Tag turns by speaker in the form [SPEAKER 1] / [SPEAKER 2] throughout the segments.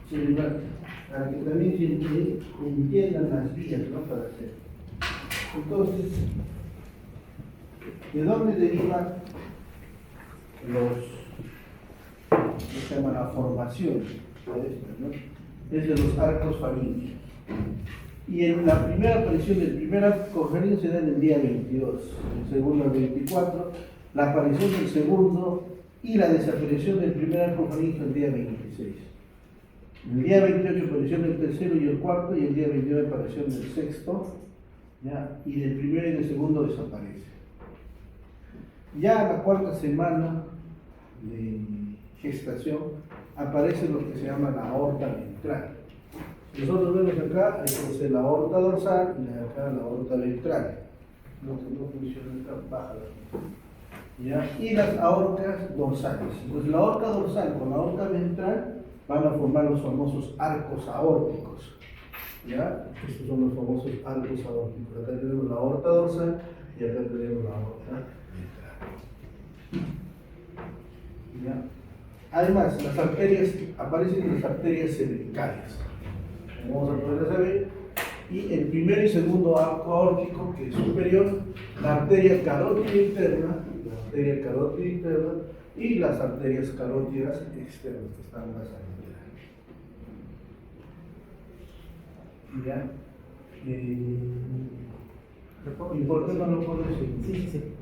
[SPEAKER 1] cerebral, para que también se entiendan las vías, ¿no? Para hacer. Entonces, ¿de dónde deriva que se llama la formación? ¿No? Es de los arcos faríneos. Y en la primera aparición del primer arco faríngeo se da en el día 22, el segundo al 24, la aparición del segundo y la desaparición del primer arco faríngeo el día 26. El día 28 aparición del tercero y el cuarto, y el día 29 aparición del sexto, ¿ya? Y del primero y del segundo desaparece. Ya a la cuarta semana de gestación aparece lo que se llama la aorta ventral. Nosotros vemos acá, entonces la aorta dorsal y acá la aorta ventral. Lo que no funciona acá, baja ¿ya? Y las aortas dorsales. Entonces la aorta dorsal con la aorta ventral van a formar los famosos arcos aórticos. ¿Ya? Estos son los famosos arcos aórticos. Acá tenemos la aorta dorsal y acá tenemos la aorta ventral. ¿Ya? Además, las arterias, aparecen las arterias cervicales. Vamos a poder saber. Y el primer y segundo arco aórtico, que es superior, la arteria carótida interna, y las arterias carótidas externas, que están más laterales. ¿Ya? ¿Y por qué no lo pones? Sí.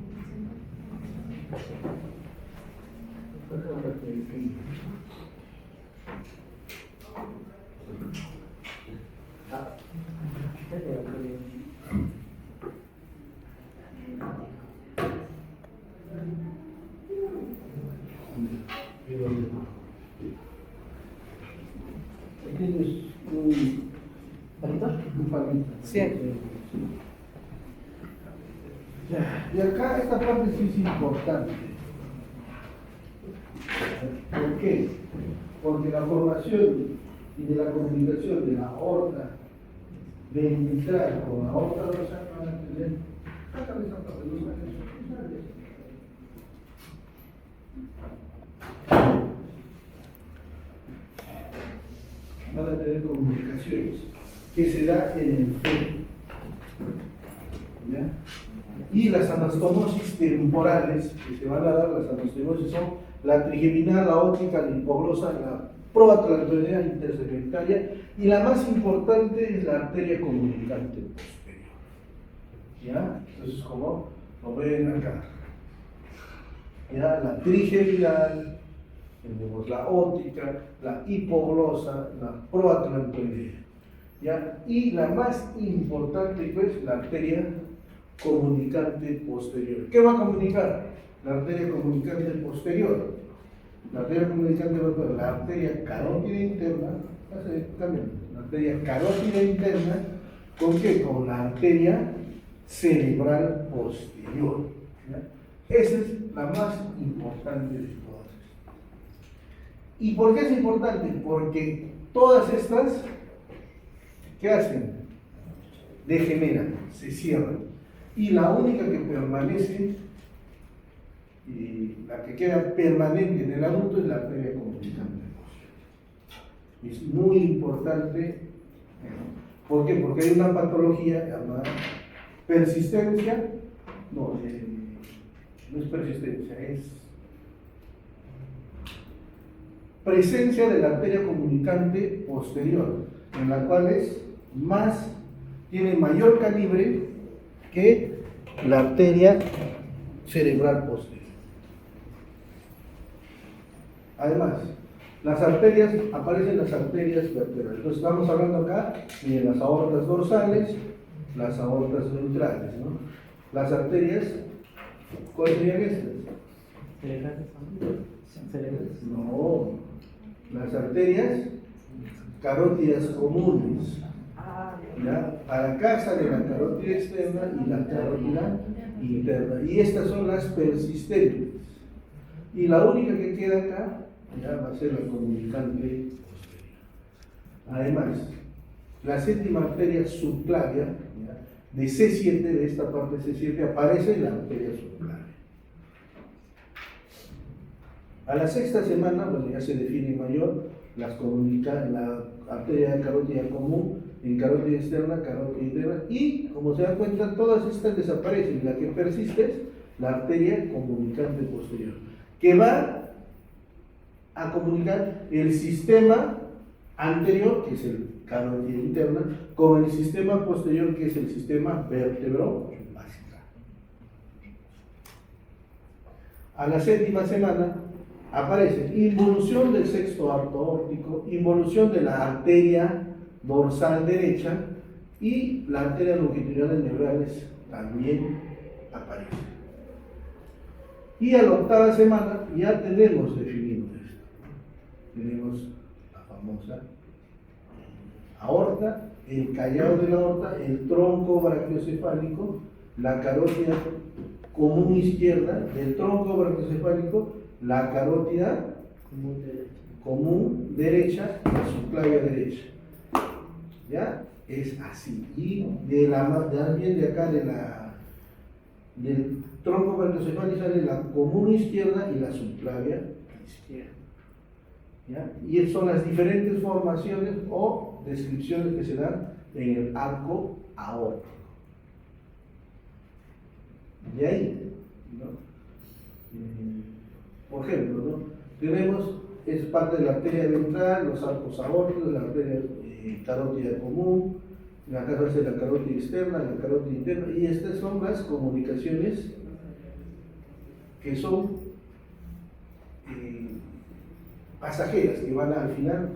[SPEAKER 1] ¿Tienes un palito? Un palito.
[SPEAKER 2] Sí.
[SPEAKER 1] Ya. Y acá esta parte sí es importante. ¿Por qué? Porque la formación y de la comunicación de la aorta ventral con la aorta dorsal van a tener. Sácale esa parte, no sale eso. Van a tener comunicaciones que se da en el feto. ¿Ya? Y las anastomosis temporales que se van a dar, las anastomosis son la trigeminal, la óptica, la hipoglosa, la proatlantoidea intersegmentaria, y la más importante es la arteria comunicante posterior. ¿Ya? Entonces, como lo ven acá, ¿ya? La trigeminal, tenemos la óptica, la hipoglosa, la proatlantoidea, ¿ya? Y la más importante, pues, la arteria comunicante posterior. ¿Qué va a comunicar? La arteria comunicante posterior. La arteria comunicante posterior, la arteria carótida interna, la arteria carótida interna, ¿con qué? Con la arteria cerebral posterior. ¿Ya? Esa es la más importante de todas. ¿Y por qué es importante? Porque todas estas, ¿qué hacen? Degeneran, se cierran. Y la única que permanece, y la que queda permanente en el adulto, es la arteria comunicante posterior. Es muy importante. ¿Por qué? Porque hay una patología llamada persistencia. No es persistencia, es presencia de la arteria comunicante posterior, en la cual tiene mayor calibre que la arteria cerebral posterior. Además, aparecen las arterias vertebrales. Entonces estamos hablando acá de las aortas dorsales, las aortas ventrales, ¿no? Las arterias, ¿cuáles serían estas?
[SPEAKER 2] Cerebrales.
[SPEAKER 1] No, las arterias carótidas comunes. ¿Ya? Para acá sale la carótida externa y la carótida interna. Y estas son las persistentes. Y la única que queda acá ya va a ser la comunicante posterior. Además, la séptima arteria subclavia, ¿ya? De C7, de esta parte C7, aparece la arteria subclavia. A la sexta semana, bueno, ya se define mayor, las comunica la arteria carótida común, en carótida externa, carótida interna, y como se dan cuenta, todas estas desaparecen. La que persiste es la arteria comunicante posterior, que va a comunicar el sistema anterior, que es el carótida interna, con el sistema posterior, que es el sistema vértebro-básica. A la séptima semana aparece involución del sexto arco aórtico, involución de la arteria dorsal derecha y la arteria longitudinal neurales también aparece. Y a la octava semana ya tenemos definido esto. Tenemos la famosa aorta, el callado de la aorta, el tronco brachiocefálico, la carótida común izquierda, del tronco brachiocefálico, la carótida común derecha, la subclavia derecha. ¿Ya? Es así. Y también de acá del tronco brachiocefálico sale la común izquierda y la subclavia izquierda. ¿Ya? Y son las diferentes formaciones o descripciones que se dan en el arco aórtico. De ahí, ¿no? Por ejemplo, ¿no? Tenemos, es parte de la arteria ventral, los arcos aórticos, la arteria carótida común, la carótida externa, la carótida interna, y estas son las comunicaciones que son pasajeras, que van al final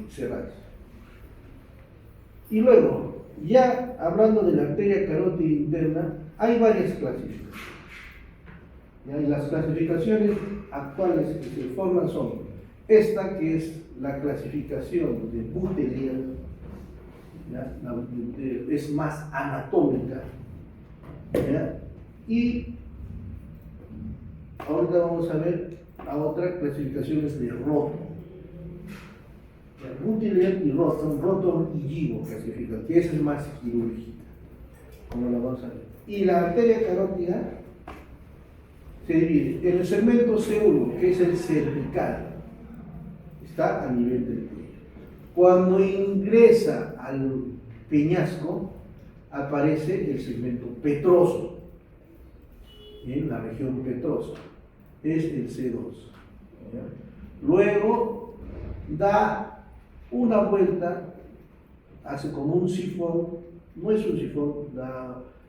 [SPEAKER 1] cerradas. Y luego, ya hablando de la arteria carótida interna, hay varias clasificaciones. Y las clasificaciones actuales que se forman son esta, que es la clasificación de Boutelier, es más anatómica, ¿ya? Y ahorita vamos a ver a otras clasificaciones de Roth. Boutelier y Roth, Roth y Givo clasifican, que esa es más quirúrgica, como lo vamos a ver. Y la arteria carótida se divide en el segmento C1, que es el cervical, está a nivel del cuello. Cuando ingresa al peñasco, aparece el segmento petroso, en la región petrosa, es el C2. ¿Ya? Luego da una vuelta, hace como un sifón, no es un sifón,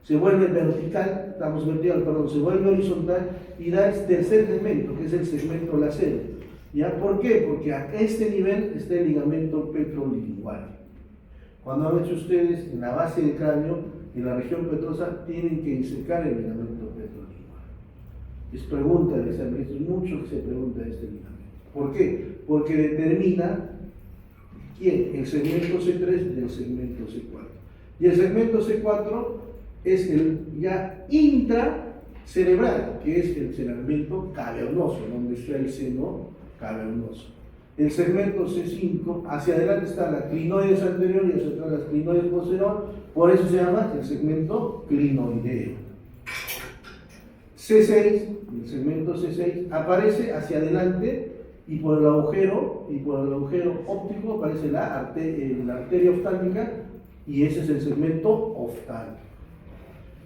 [SPEAKER 1] se vuelve vertical, se vuelve horizontal y da el tercer segmento, que es el segmento lacero. ¿Ya? ¿Por qué? Porque a este nivel está el ligamento petrolingual. Cuando han hecho ustedes en la base del cráneo, en la región petrosa, tienen que insecar el ligamento petrolingual. Es pregunta de examen, es mucho que se pregunta de este ligamento. ¿Por qué? Porque determina quién, el segmento C3 del segmento C4. Y el segmento C4 es el ya intracerebral, que es el segmento cavernoso, donde está el seno cavernoso. El segmento C5, hacia adelante está la clinoides anterior y hacia atrás la clinoides posterior, por eso se llama el segmento clinoideo. C6, el segmento C6, aparece hacia adelante y por el agujero óptico aparece la arteria oftálmica y ese es el segmento oftálmico.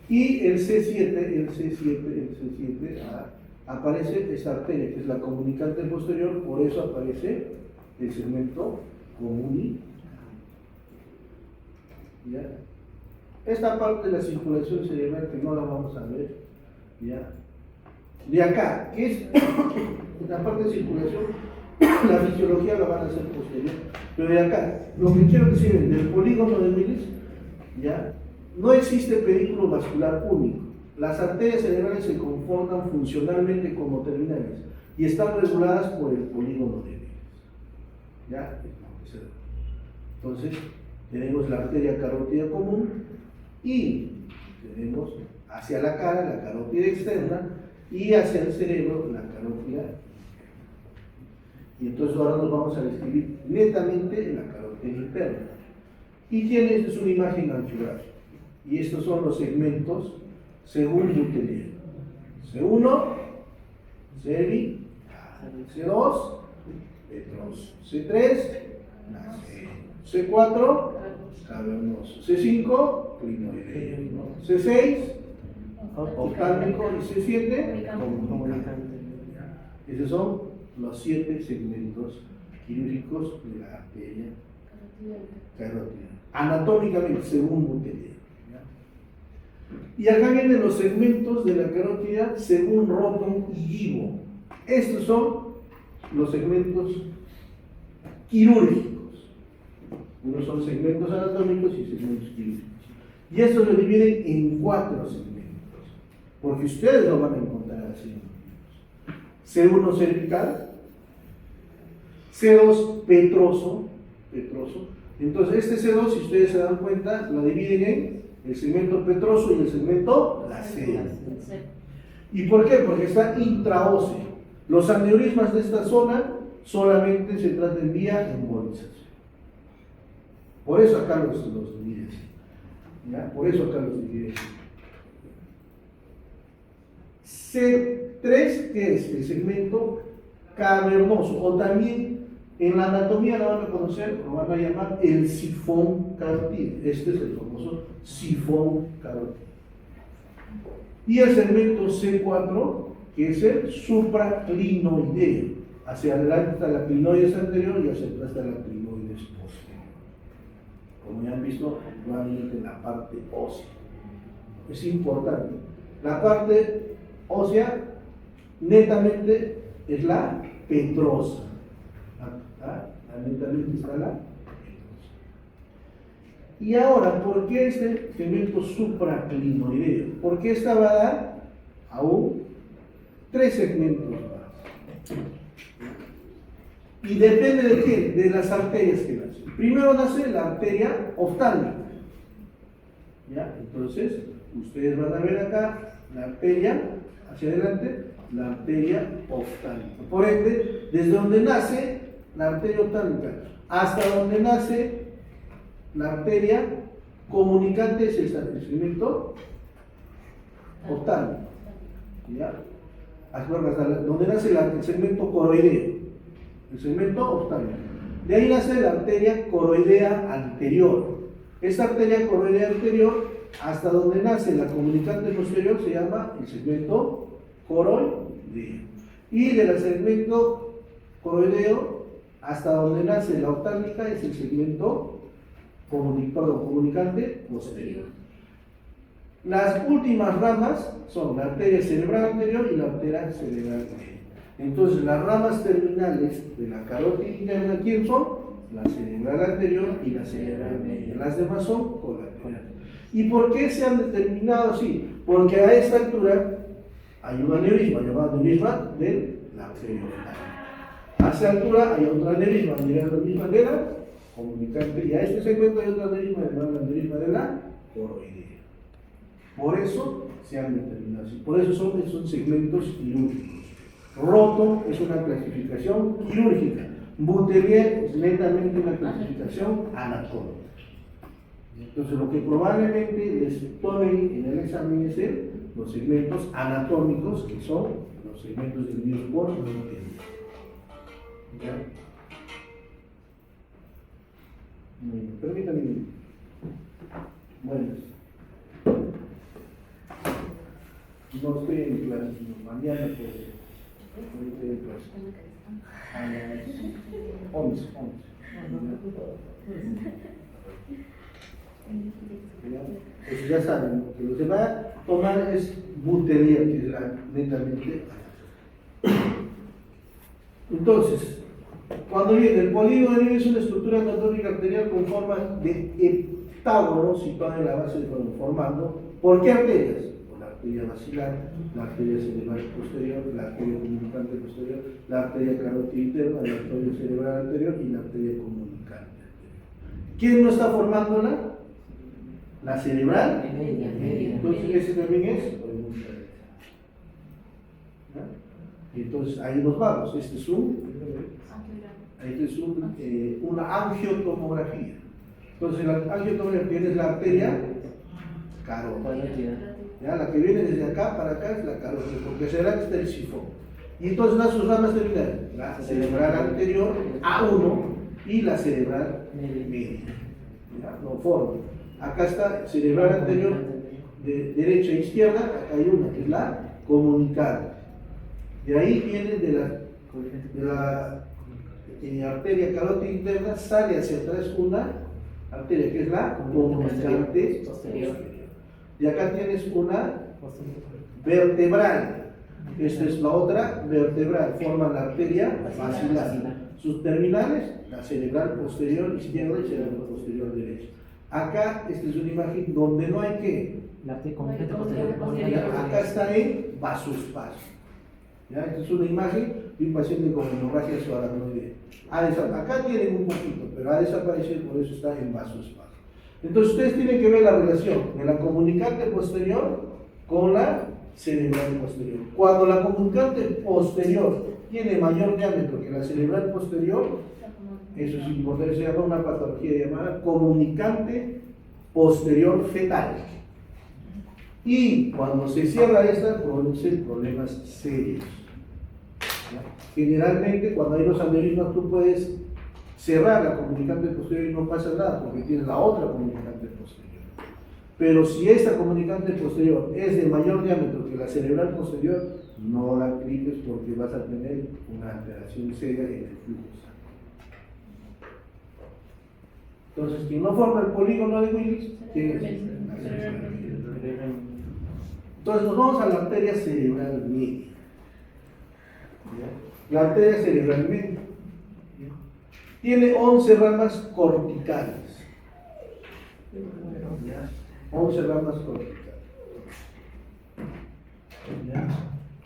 [SPEAKER 1] Y el C7 aparece esa arteria, que es la comunicante posterior, por eso aparece el segmento común. ¿Ya? Esta parte de la circulación cerebral que no la vamos a ver, ¿ya? De acá, que es la parte de circulación, la fisiología la van a hacer posterior, pero de acá, lo que quiero decir es del polígono de Willis, ¿ya? No existe pedículo vascular único. Las arterias cerebrales se conforman funcionalmente como terminales y están reguladas por el polígono de Willis. ¿Ya? Entonces, tenemos la arteria carótida común y tenemos hacia la cara la carótida externa y hacia el cerebro la carótida. Y entonces ahora nos vamos a describir netamente la carótida interna. Y tiene, esta es una imagen angiográfica. Y estos son los segmentos según Boutelier. C1, cervical. C2, petroso. C3, C4, cavernoso. C5, clinoideo. C6, oftálmico. Y C7, comunicante. Esos son los 7 segmentos quirúrgicos de la arteria carótida. Anatómicamente, según Bouteiller. Y acá vienen los segmentos de la carótida según Roton y Gibo. Estos son los segmentos quirúrgicos. Unos son segmentos anatómicos y segmentos quirúrgicos. Y estos lo dividen en 4 segmentos, porque ustedes lo van a encontrar así. C1 cervical, C2 petroso. Entonces este C2, si ustedes se dan cuenta, lo dividen en el segmento petroso y el segmento laceo. ¿Y por qué? Porque está intraóseo. Los aneurismas de esta zona solamente se tratan vía embolización. Por eso acá los divide así. ¿Ya? Por eso acá los divide así. C3, que es el segmento cavernoso, o también en la anatomía lo van a conocer, lo van a llamar el sifón carotídeo. Este es el famoso sifón carotídeo. Y el segmento C4, que es el supraclinoideo. Hacia adelante está la clinoides anterior y hacia atrás está la clinoides posterior. Como ya han visto, nuevamente en la parte ósea. Es importante. La parte ósea, netamente, es la petrosa. Netamente está la petrosa. Y ahora, ¿por qué este segmento supraclinoideo? Porque esta va a dar aún 3 segmentos más. Y depende de qué, de las arterias que nacen. Primero nace la arteria oftálmica. ¿Ya? Entonces, ustedes van a ver acá la arteria, hacia adelante, la arteria oftálmica. Por ende, desde donde nace la arteria oftálmica hasta donde nace la arteria comunicante es el segmento oftálmico. ¿Ya? Hasta donde nace el segmento coroideo, el segmento oftálmico. De ahí nace la arteria coroidea anterior. Esta arteria coroidea anterior, hasta donde nace la comunicante posterior, se llama el segmento coroideo. Y del segmento coroideo hasta donde nace la oftálmica es el segmento comunicante posterior. Las últimas ramas son la arteria cerebral anterior y la arteria cerebral media. Entonces, las ramas terminales de la carótida interna, ¿quién son? La cerebral anterior y la cerebral media. Las demás son colaterales. ¿Y por qué se han determinado así? Porque a esta altura hay un aneurisma llamado aneurisma de la arteria oftálmica. A esta altura hay otro aneurisma de la comunicante, y a este segmento hay otro aneurisma llamado aneurisma de la coroidea. Por eso se han determinado así. Por eso son segmentos quirúrgicos. Roton es una clasificación quirúrgica. Bouteiller es netamente una clasificación anatómica. Entonces, lo que probablemente les tomen en el examen es los segmentos anatómicos, que son los segmentos del Niels Bohr. ¿Ya? Permítanme. Bueno. No estoy en clase, mañana pues. No estoy en clase. A las 11. Pues ya saben, lo que los va a tomar es Bouteiller, que es netamente. Entonces, cuando viene el polígono es una estructura anatómica arterial con forma de heptágono situada en la base del cuerpo, formando. ¿Por qué arterias? La arteria basilar, la arteria cerebral posterior, la arteria comunicante posterior, la arteria carótida interna, la arteria cerebral anterior y la arteria comunicante anterior. ¿Quién no está formándola? La cerebral. Entonces ese también es. Entonces ahí nos vamos. Este es una angiotomografía. Entonces la angiotomografía es la arteria carótida. ¿Ya? La que viene desde acá para acá es la carótida, porque será que está el sifón. Y entonces las sus ramas terminales, la cerebral anterior, A1, y la cerebral media. ¿Ya? No forma. Acá está cerebral anterior, de derecha a izquierda, acá hay una, que es la comunicante. De ahí viene de la arteria carótida interna, sale hacia atrás una arteria que es la comunicante posterior. Y acá tienes una vertebral. Esta es la otra vertebral, forma la arteria basilar. Sus terminales, la cerebral posterior izquierda y cerebral posterior derecha. Acá, esta es una imagen donde no hay que.
[SPEAKER 2] La arteria comunicante posterior.
[SPEAKER 1] Acá está en vasoespacio. ¿Ya? Esta es una imagen de un paciente con hemorragia subaracnoidea. Acá tienen un poquito, pero ha desaparecido, por eso está en vasoespacio. Entonces ustedes tienen que ver la relación de la comunicante posterior con la cerebral posterior. Cuando la comunicante posterior tiene mayor diámetro que la cerebral posterior, eso es importante, se llama una patología llamada comunicante posterior fetal. Y cuando se cierra esta, produce problemas serios. Generalmente, cuando hay los aneurismas, tú puedes cerrar la comunicante posterior y no pasa nada, porque tienes la otra comunicante posterior. Pero si esta comunicante posterior es de mayor diámetro que la cerebral posterior, no la cliques porque vas a tener una alteración seria en el flujo sanguíneo. Entonces, quien no forma el polígono de Willis, ¿qué es? La cerebral. Entonces, nos vamos a la arteria cerebral media. La arteria cerebral media tiene 11 ramas corticales. 11 ramas corticales.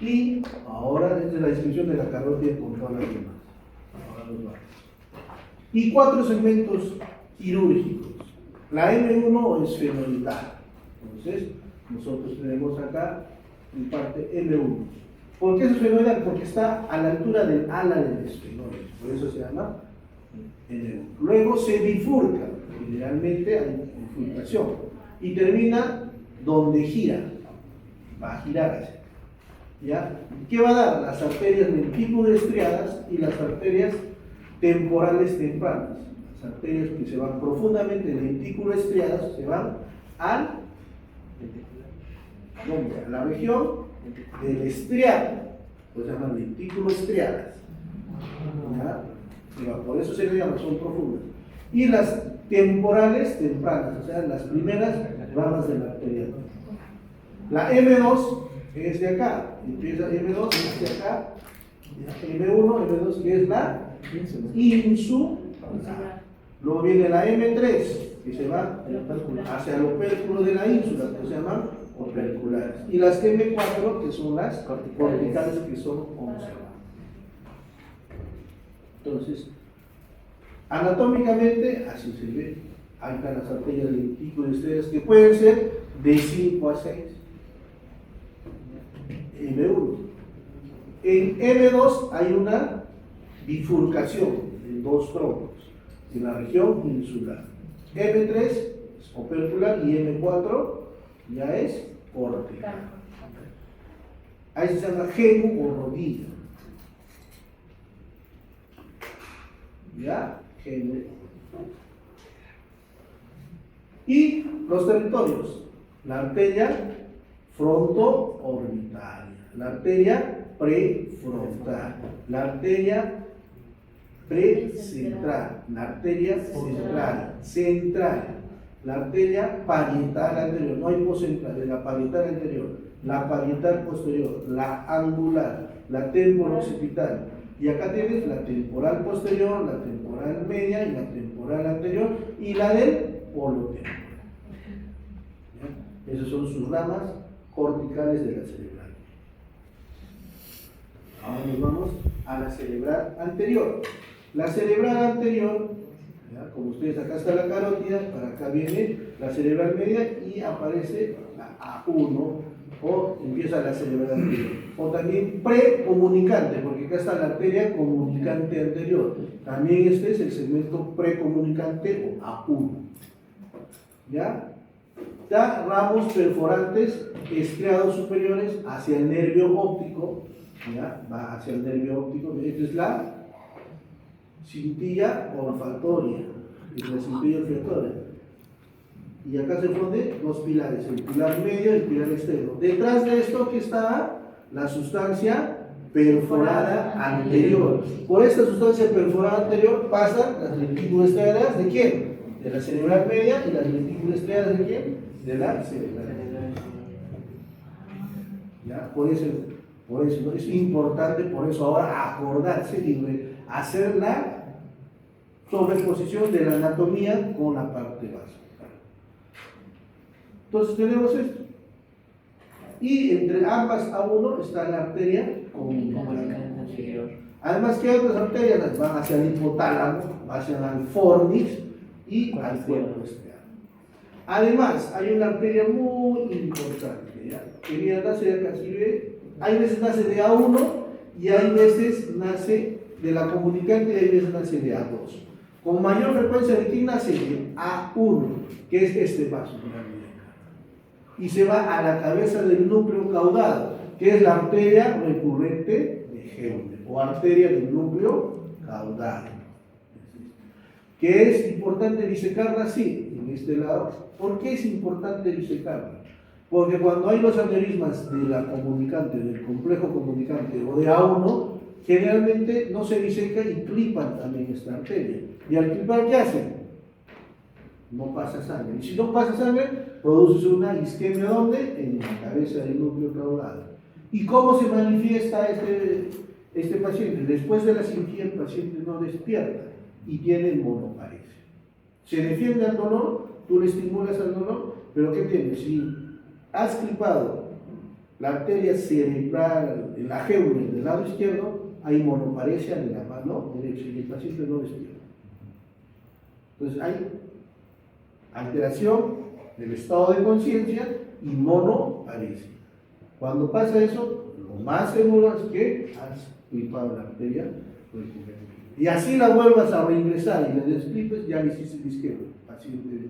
[SPEAKER 1] Y ahora, esta es la descripción de la carótida con todas las demás. Ahora los vamos. Y 4 segmentos quirúrgicos. La M1 es fenoidal. Entonces, nosotros tenemos acá en parte M1. ¿Por qué es esfenoidal? Porque está a la altura del ala del esfenoide. Por eso se llama M1. Luego se bifurca. Generalmente hay bifurcación. Y termina donde gira. Va a girar así. ¿Ya? ¿Qué va a dar? Las arterias lenticuloestriadas y las arterias temporales tempranas. Las arterias que se van profundamente lenticuloestriadas se van a la región del estriado, pues se llaman lenticuloestriadas. Por eso se le llama, son profundas. Y las temporales tempranas, o sea, las primeras ramas de la arteria. La M2 es de acá, empieza M2, es de acá, M1, M2, que es la insular. Luego viene la M3, que se va hacia el opérculo de la ínsula, que se llaman operculares. Y las M4, que son las corticales, que son 11. Entonces, anatómicamente, así se ve. Ahí están las arterias lenticuloestriadas, que pueden ser de 5 a 6. M1. En M2 hay una bifurcación en 2 troncos, en la región insular. M3 es opercular y M4 ya es cortical. Ahí se llama genu o rodilla. ¿Ya? Genu. Y los territorios. La arteria fronto-orbitaria, la arteria prefrontal, la arteria precentral, la arteria central, la arteria parietal anterior, no hay poscentral, es la parietal anterior, la parietal posterior, la angular, la temporoccipital. Y acá tienes la temporal posterior, la temporal media y la temporal anterior y la del polo temporal. Esas son sus ramas corticales de la cerebral. Ahora nos vamos a la cerebral anterior. La cerebral anterior, ¿ya? Como ustedes, acá está la carótida, para acá viene la cerebral media y aparece la A1 o empieza la cerebral anterior. O también precomunicante, porque acá está la arteria comunicante anterior. También este es el segmento precomunicante o A1. ¿Ya? Da ramos perforantes estriados superiores hacia el nervio óptico ¿ya? Va hacia el nervio óptico. Esta es la cintilla olfatoria, es la cintilla olfatoria. Y acá se ponen dos pilares, el pilar medio y el pilar externo. Detrás de esto que está la sustancia perforada anterior. Por esta sustancia perforada anterior pasan las lentículas estriadas ¿de quién? De la cerebral media, y las lentículas estriadas ¿de quién? De la cerebral media. ¿Ya? Por eso ¿no? Es importante, por eso ahora acordarse y hacer la sobreposición de la anatomía con la parte básica. Entonces tenemos esto. Y entre ambas A1 está la arteria comunicante. Además, ¿qué otras arterias? Van hacia el hipotálamo, hacia el fornix y al cuerpo externo. Además, hay una arteria muy importante, ¿ya? Que viene a nacer de acá, ¿sí ve? Hay veces nace de A1 y hay veces nace de la comunicante y hay veces nace de A2. Con mayor frecuencia de quién nace de A1, que es este vaso, y se va a la cabeza del núcleo caudal, que es la arteria recurrente de Henle, o arteria del núcleo caudal. ¿Que es importante disecarla? Sí, en este lado. ¿Por qué es importante disecarla? Porque cuando hay los aneurismas de la comunicante, del complejo comunicante o de A1, generalmente no se diseca y clipan también esta arteria. ¿Y al clipar qué hacen? No pasa sangre. Y si no pasa sangre, produce una isquemia, ¿dónde? En la cabeza del núcleo caudal. ¿Y cómo se manifiesta este paciente? Después de la cirugía el paciente no despierta y tiene monoparesia. Se defiende al dolor, tú le estimulas al dolor, pero ¿qué tienes? Si has clipado la arteria cerebral, la Henle del lado izquierdo, hay monoparesia de la mano derecha y el paciente no despierta. Entonces hay alteración del estado de conciencia y monoparesia. Cuando pasa eso, lo más seguro es que has clipado la arteria y así la vuelvas a reingresar y le desclipes, ya le hiciste el isquemia. El paciente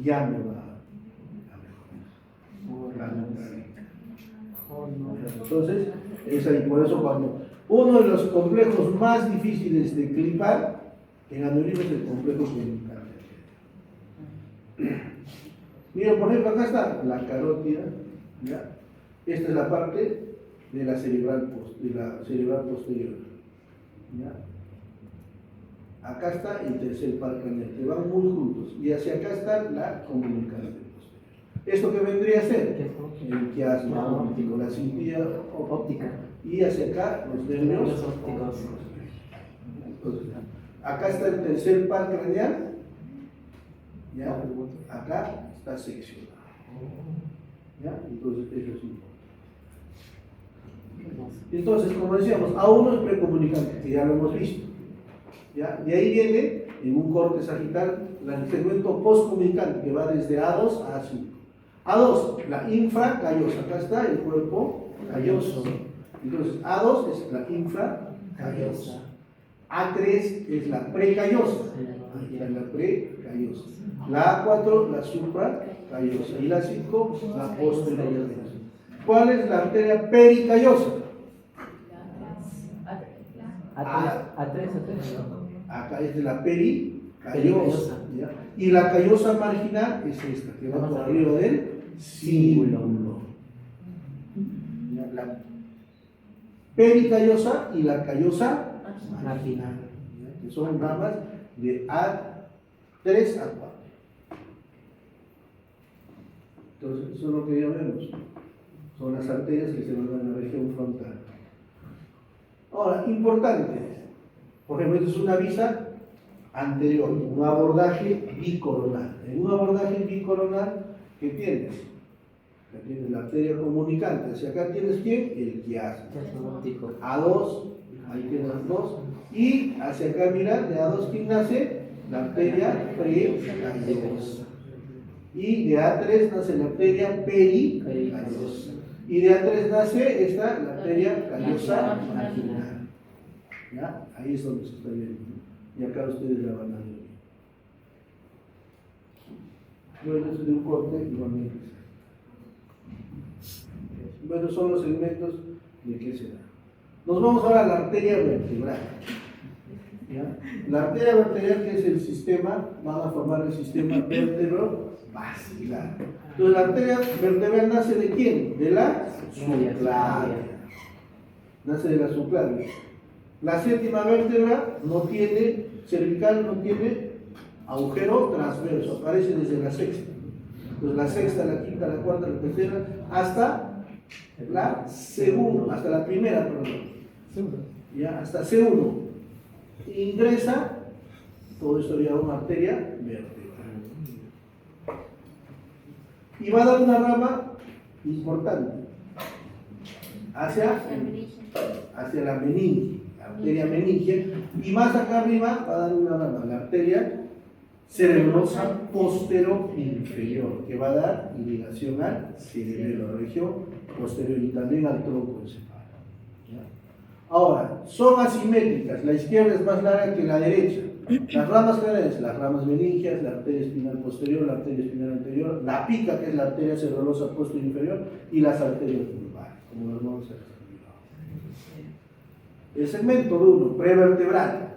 [SPEAKER 1] ya no va a mejorar. Entonces, es ahí, por eso cuando uno de los complejos más difíciles de clipar en aneurisma es el complejo comunicante. Mira, por ejemplo, acá está la carótida, ¿ya? Esta es la parte de la cerebral, posterior, ¿ya? Acá está el tercer par craneal, que van muy juntos, y hacia acá está la comunicante posterior. ¿Esto qué vendría a ser? El quiasma óptico, la cintilla óptica, y hacia acá los nervios ópticos. Entonces, acá está el tercer par craneal. ¿Ya? Acá está seccionado. ¿Ya? Entonces, eso es importante. Entonces, como decíamos, A1 es precomunicante, que ya lo hemos visto. ¿Ya? De ahí viene, en un corte sagital, el segmento postcomunicante, que va desde A2 a A5. A2, la infracallosa. Acá está el cuerpo calloso. Entonces, A2 es la infracallosa. A3 es la precallosa. Ahí está la precallosa. La A4, la supracallosa. Y la 5, la posterior. ¿Cuál es la arteria pericallosa?
[SPEAKER 2] A3.
[SPEAKER 1] Acá es de la pericallosa. ¿Ya? Y la callosa marginal es esta, que va por arriba del cíngulo. La pericallosa y la callosa marginal, que son ramas de A3 a 4. Entonces, eso es lo que ya vemos. Son las arterias que se van en la región frontal. Ahora, importante, por ejemplo, esto es una vista anterior, un abordaje bicoronal. En un abordaje bicoronal, ¿qué tienes? Acá tienes la arteria comunicante. Hacia acá tienes ¿quién? El quiasma. A2, ahí tienes 2. Y hacia acá, mira, de A2, ¿quién nace? La arteria precallosa. Y de A3 nace la arteria pericallosa. Y de A3 nace esta, la arteria callosa marginal. ¿Ya? Ahí es donde se está viendo. Y acá ustedes la van a ver. Bueno, esto es de un corte igualmente. Bueno, son los segmentos de qué será. Nos vamos ahora a la arteria vertebral. ¿Ya? La arteria vertebral, que es el sistema, van a formar el sistema vértebro-basilar. Entonces, la arteria vertebral nace de quién? De la subclavia. Nace de la subclavia. La séptima vértebra no tiene, cervical no tiene agujero transverso, aparece desde la sexta. Entonces, la sexta, la quinta, la cuarta, la tercera, hasta la segunda, hasta la primera, perdón. Ya, hasta C1. Ingresa, todo esto ya una arteria vertebral. Y va a dar una rama importante hacia la meninge, la arteria meningia, y más acá arriba va a dar una rama, la arteria cerebrosa posterior-inferior, que va a dar irrigación al cerebelo, a la región posterior y también al tronco encefálico. Ahora, son asimétricas, la izquierda es más larga que la derecha. Las ramas generales, las ramas meningias, la arteria espinal posterior, la arteria espinal anterior, la pica, que es la arteria cerebrosa posterior inferior, y las arterias vulvares, como los vamos a ver. El segmento 1, prevertebral.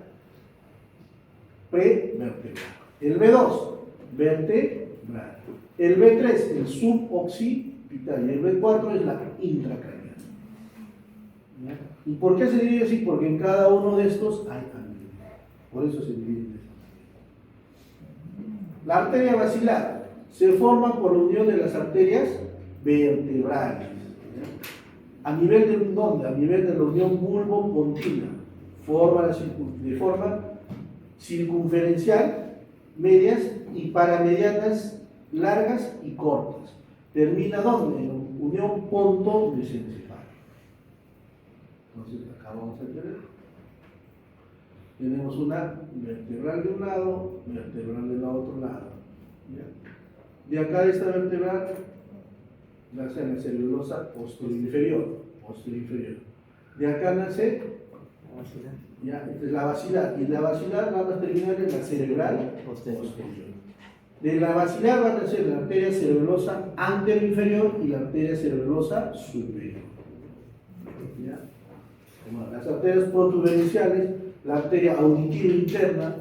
[SPEAKER 1] El B2, vertebral. El B3, el suboccipital. Y el B4 es la intracraneal. ¿Ya? ¿Y por qué se divide así? Porque en cada uno de estos hay ángulo. Por eso se divide de esta manera. La arteria basilar se forma por la unión de las arterias vertebrales. ¿Ya? ¿A nivel de dónde? A nivel de la unión bulbo-pontina. De forma circunferencial, medias y paramedianas largas y cortas. ¿Termina dónde? En la unión ponto-mesencefálica. Entonces, acá vamos a tener. Tenemos una vertebral de un lado, vertebral del otro lado. ¿Ya? De acá de esta vertebral nace la cerebelosa posterior-inferior. De acá nace ya, esta es la basilar, y la basilar va a terminar en la cerebral posterior. De la basilar van a ser la arteria cerebelosa anteroinferior y la arteria cerebelosa superior. ¿Ya? Bueno, las arterias protuberenciales, la arteria auditiva interna,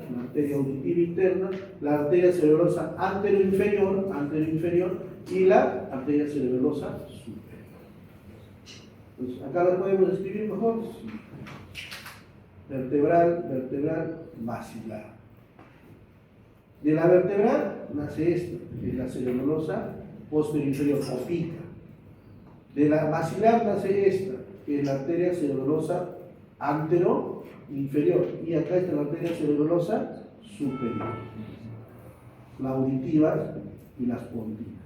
[SPEAKER 1] la arteria cerebrosa anteroinferior y la arteria cerebelosa superior. Entonces, acá lo podemos escribir mejor. Vertebral, basilar. De la vertebral nace esta, que es la cerebelosa posterior o pica. De la basilar nace esta, que es la arteria cerebelosa antero-inferior. Y acá está la arteria cerebelosa superior. Las auditivas y las pontinas.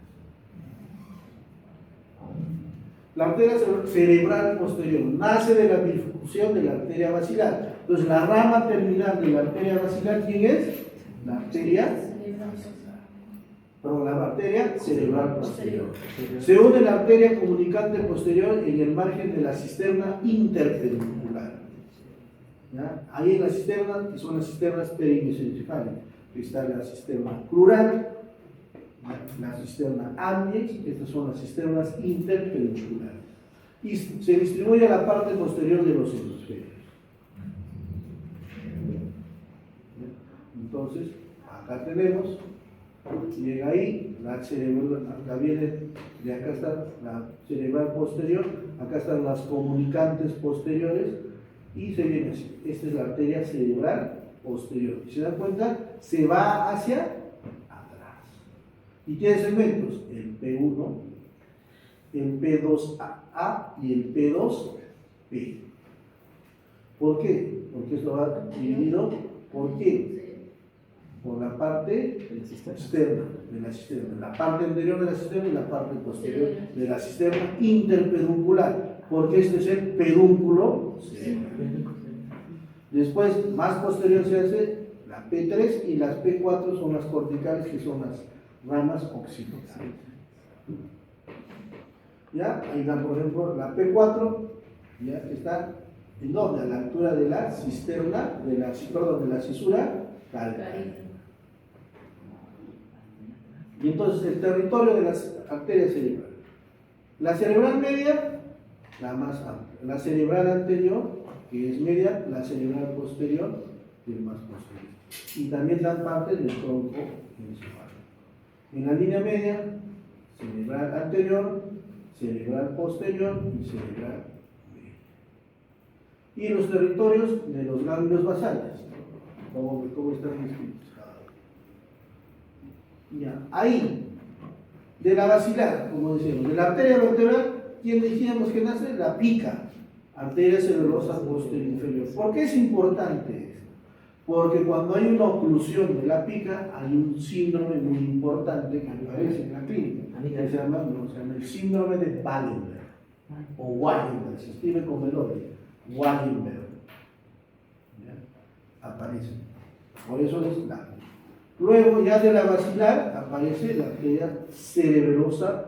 [SPEAKER 1] La arteria cerebral posterior nace de la bifurcación de la arteria basilar. Entonces, la rama terminal de la arteria basilar, ¿quién es? La arteria cerebral posterior. Se une la arteria comunicante posterior en el margen de la cisterna interpeduncular. ¿Ya? Ahí en la cisterna, que son las cisternas perimesencefálicas, está la cisterna crural, la cisterna ambiens, estas son las cisternas interpedunculares. Y se distribuye a la parte posterior de los hemisferios. Entonces, acá tenemos, llega ahí, la cerebral, acá viene, de acá está la cerebral posterior, acá están las comunicantes posteriores, y se viene así. Esta es la arteria cerebral posterior. Si se dan cuenta, se va hacia atrás. Y tiene segmentos, el P1, el P2A y el P2P. ¿Por qué? Porque esto va dividido, ¿por qué? Por la parte externa de la cisterna, la parte anterior de la cisterna y la parte posterior de la cisterna interpeduncular, porque este es el pedúnculo cerebral. Después, más posterior se hace la P3 y las P4 son las corticales, que son las ramas occipitales. ¿Ya? Ahí dan, por ejemplo, la P4, ya está en donde, a la altura de la cisterna, de la cisura calcánea. Y entonces el territorio de las arterias cerebrales. La cerebral media la más amplia. La cerebral anterior, que es media, la cerebral posterior, que es más posterior. Y también dan parte del tronco encefálico. En la línea media, cerebral anterior, cerebral posterior y cerebral media. Y los territorios de los ganglios basales, ¿cómo están descritos? Ya, ahí, de la basilar, como decíamos, de la arteria vertebral, ¿quién decíamos que nace? La pica, arteria cerebrosa posterior inferior. ¿Por qué es importante esto? Porque cuando hay una oclusión de la pica, hay un síndrome muy importante que aparece en la clínica, que se llama el síndrome de Wallenberg, o Wallenberg, se escribe con velocidad, Wallenberg. ¿Ya? Aparece. Por eso es la. Luego, ya de la basilar, aparece la arteria cerebrosa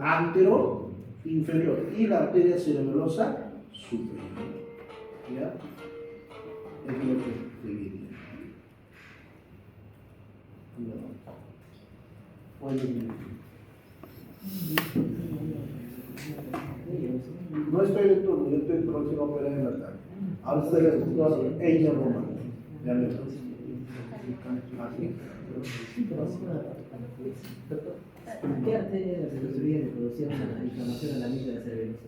[SPEAKER 1] antero inferior y la arteria cerebrosa superior. ¿Ya? Es lo que te diría. No estoy de turno, yo estoy próximo a operar en la tarde. Ahora estoy el doctor Einer Román. Ya me
[SPEAKER 2] ¿Qué arteria se construye de producción la inflamación a la amígdala cerebrosa?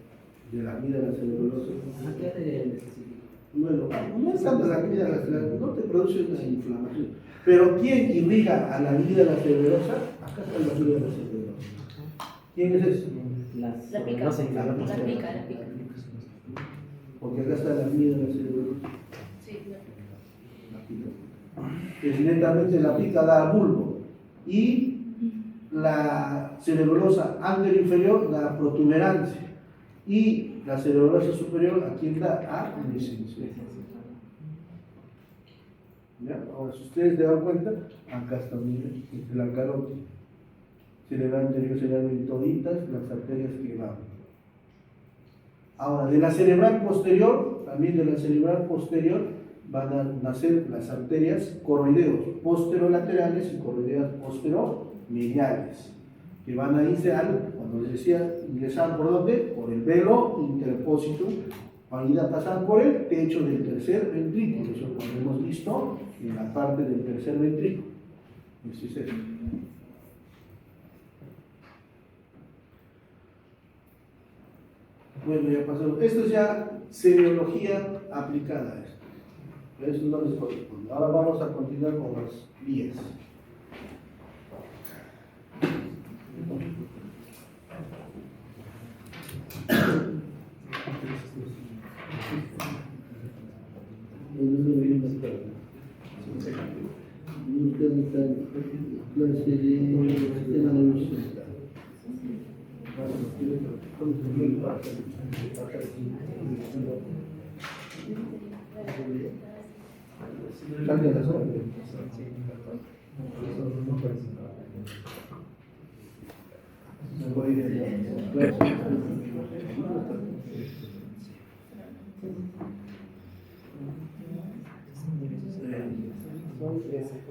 [SPEAKER 1] De la amígdala cerebrosa.
[SPEAKER 2] ¿A qué arteria en específico?
[SPEAKER 1] Bueno, no es tanto la amígdala cerebrosa, no te produce una inflamación. Pero ¿quién irriga a la amígdala cerebrosa? Acá está la amígdala cerebrosa. ¿Quién es eso?
[SPEAKER 3] La pica. La pica.
[SPEAKER 1] Porque acá está la amígdala cerebrosa.
[SPEAKER 3] Sí,
[SPEAKER 1] La pica. Evidentemente la pica da a bulbo. Y la cerebrosa anteroinferior da a protuberancia. Y la cerebrosa superior, ¿a quién da? A mesencéfalo. ¿Ya? Ahora, si ustedes se dan cuenta, acá está la carótida. Cerebral anterior, cerebral y toditas las arterias que van. Ahora, de la cerebral posterior, también de la cerebral posterior, van a nacer las arterias corroideos posterolaterales y corroideas posteromediales, que van a irse cuando les decía, ingresar por dónde? Por el velo interpósito, van a ir a pasar por el techo del tercer ventrículo, eso lo hemos visto en la parte del tercer ventrículo. Ese es eso. Bueno, ya pasamos. Esto es ya semiología aplicada a esto. Pero eso no les corresponde. Ahora vamos a continuar con las vías.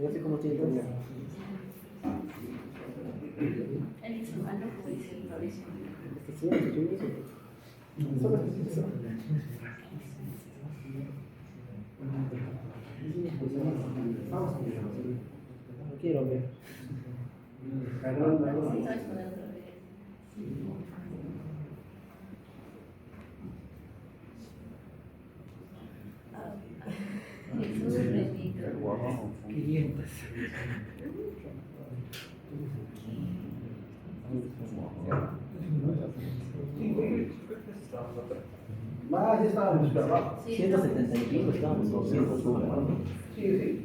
[SPEAKER 2] No sé cómo tiene que ver.
[SPEAKER 3] el encefalo puede ser progresivo.
[SPEAKER 2] No quiero ver.
[SPEAKER 3] Jesús bendito.
[SPEAKER 2] 500.
[SPEAKER 1] Más ya estábamos para abajo.
[SPEAKER 2] 170 y pico estábamos con 100.
[SPEAKER 1] Sí.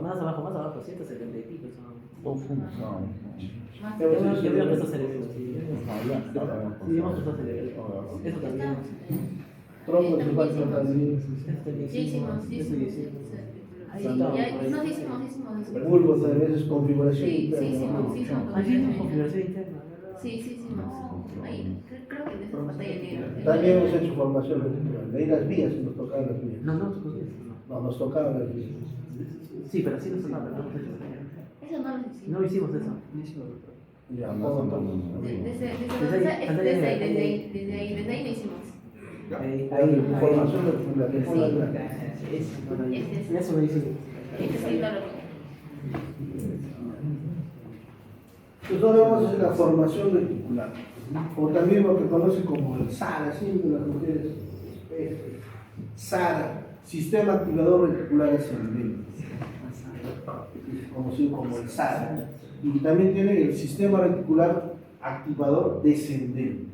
[SPEAKER 2] Más abajo, 170 y pico estábamos.
[SPEAKER 3] Más
[SPEAKER 2] Yo veo que esto cerebro, sí. Sí, hemos usado cerebro. Eso también.
[SPEAKER 1] Tronco encefálico también.
[SPEAKER 3] Sí, hicimos.
[SPEAKER 2] Ahí está.
[SPEAKER 3] No, hicimos.
[SPEAKER 1] Bulbos a veces configuración
[SPEAKER 3] Sí,
[SPEAKER 1] interna.
[SPEAKER 3] hicimos.
[SPEAKER 2] Ahí tenemos configuración interna, ¿verdad?
[SPEAKER 3] Sí, hicimos. Ahí, creo que en esa pantalla negra.
[SPEAKER 1] También hemos hecho formación vertebral. Ahí las vías, nos tocaban las vías.
[SPEAKER 2] No,
[SPEAKER 1] No, nos tocaban las vías.
[SPEAKER 2] sí, pero sí nos tocaba, ¿verdad?
[SPEAKER 3] Eso no lo hicimos.
[SPEAKER 2] No hicimos eso.
[SPEAKER 1] Ya,
[SPEAKER 4] No,
[SPEAKER 1] ¿cómo
[SPEAKER 4] no,
[SPEAKER 1] no?
[SPEAKER 4] no, no.
[SPEAKER 3] Desde ahí lo hicimos.
[SPEAKER 2] Ahí,
[SPEAKER 1] Formación reticular.
[SPEAKER 2] Eso lo hicimos.
[SPEAKER 3] Sí, claro.
[SPEAKER 1] Pues ahora vamos a hacer la formación reticular, o también lo que conoce como el SARA, siempre las mujeres, SARA, Sistema Activador Reticular Ascendente, conocido como el SARA, y también tiene el Sistema Reticular Activador Descendente.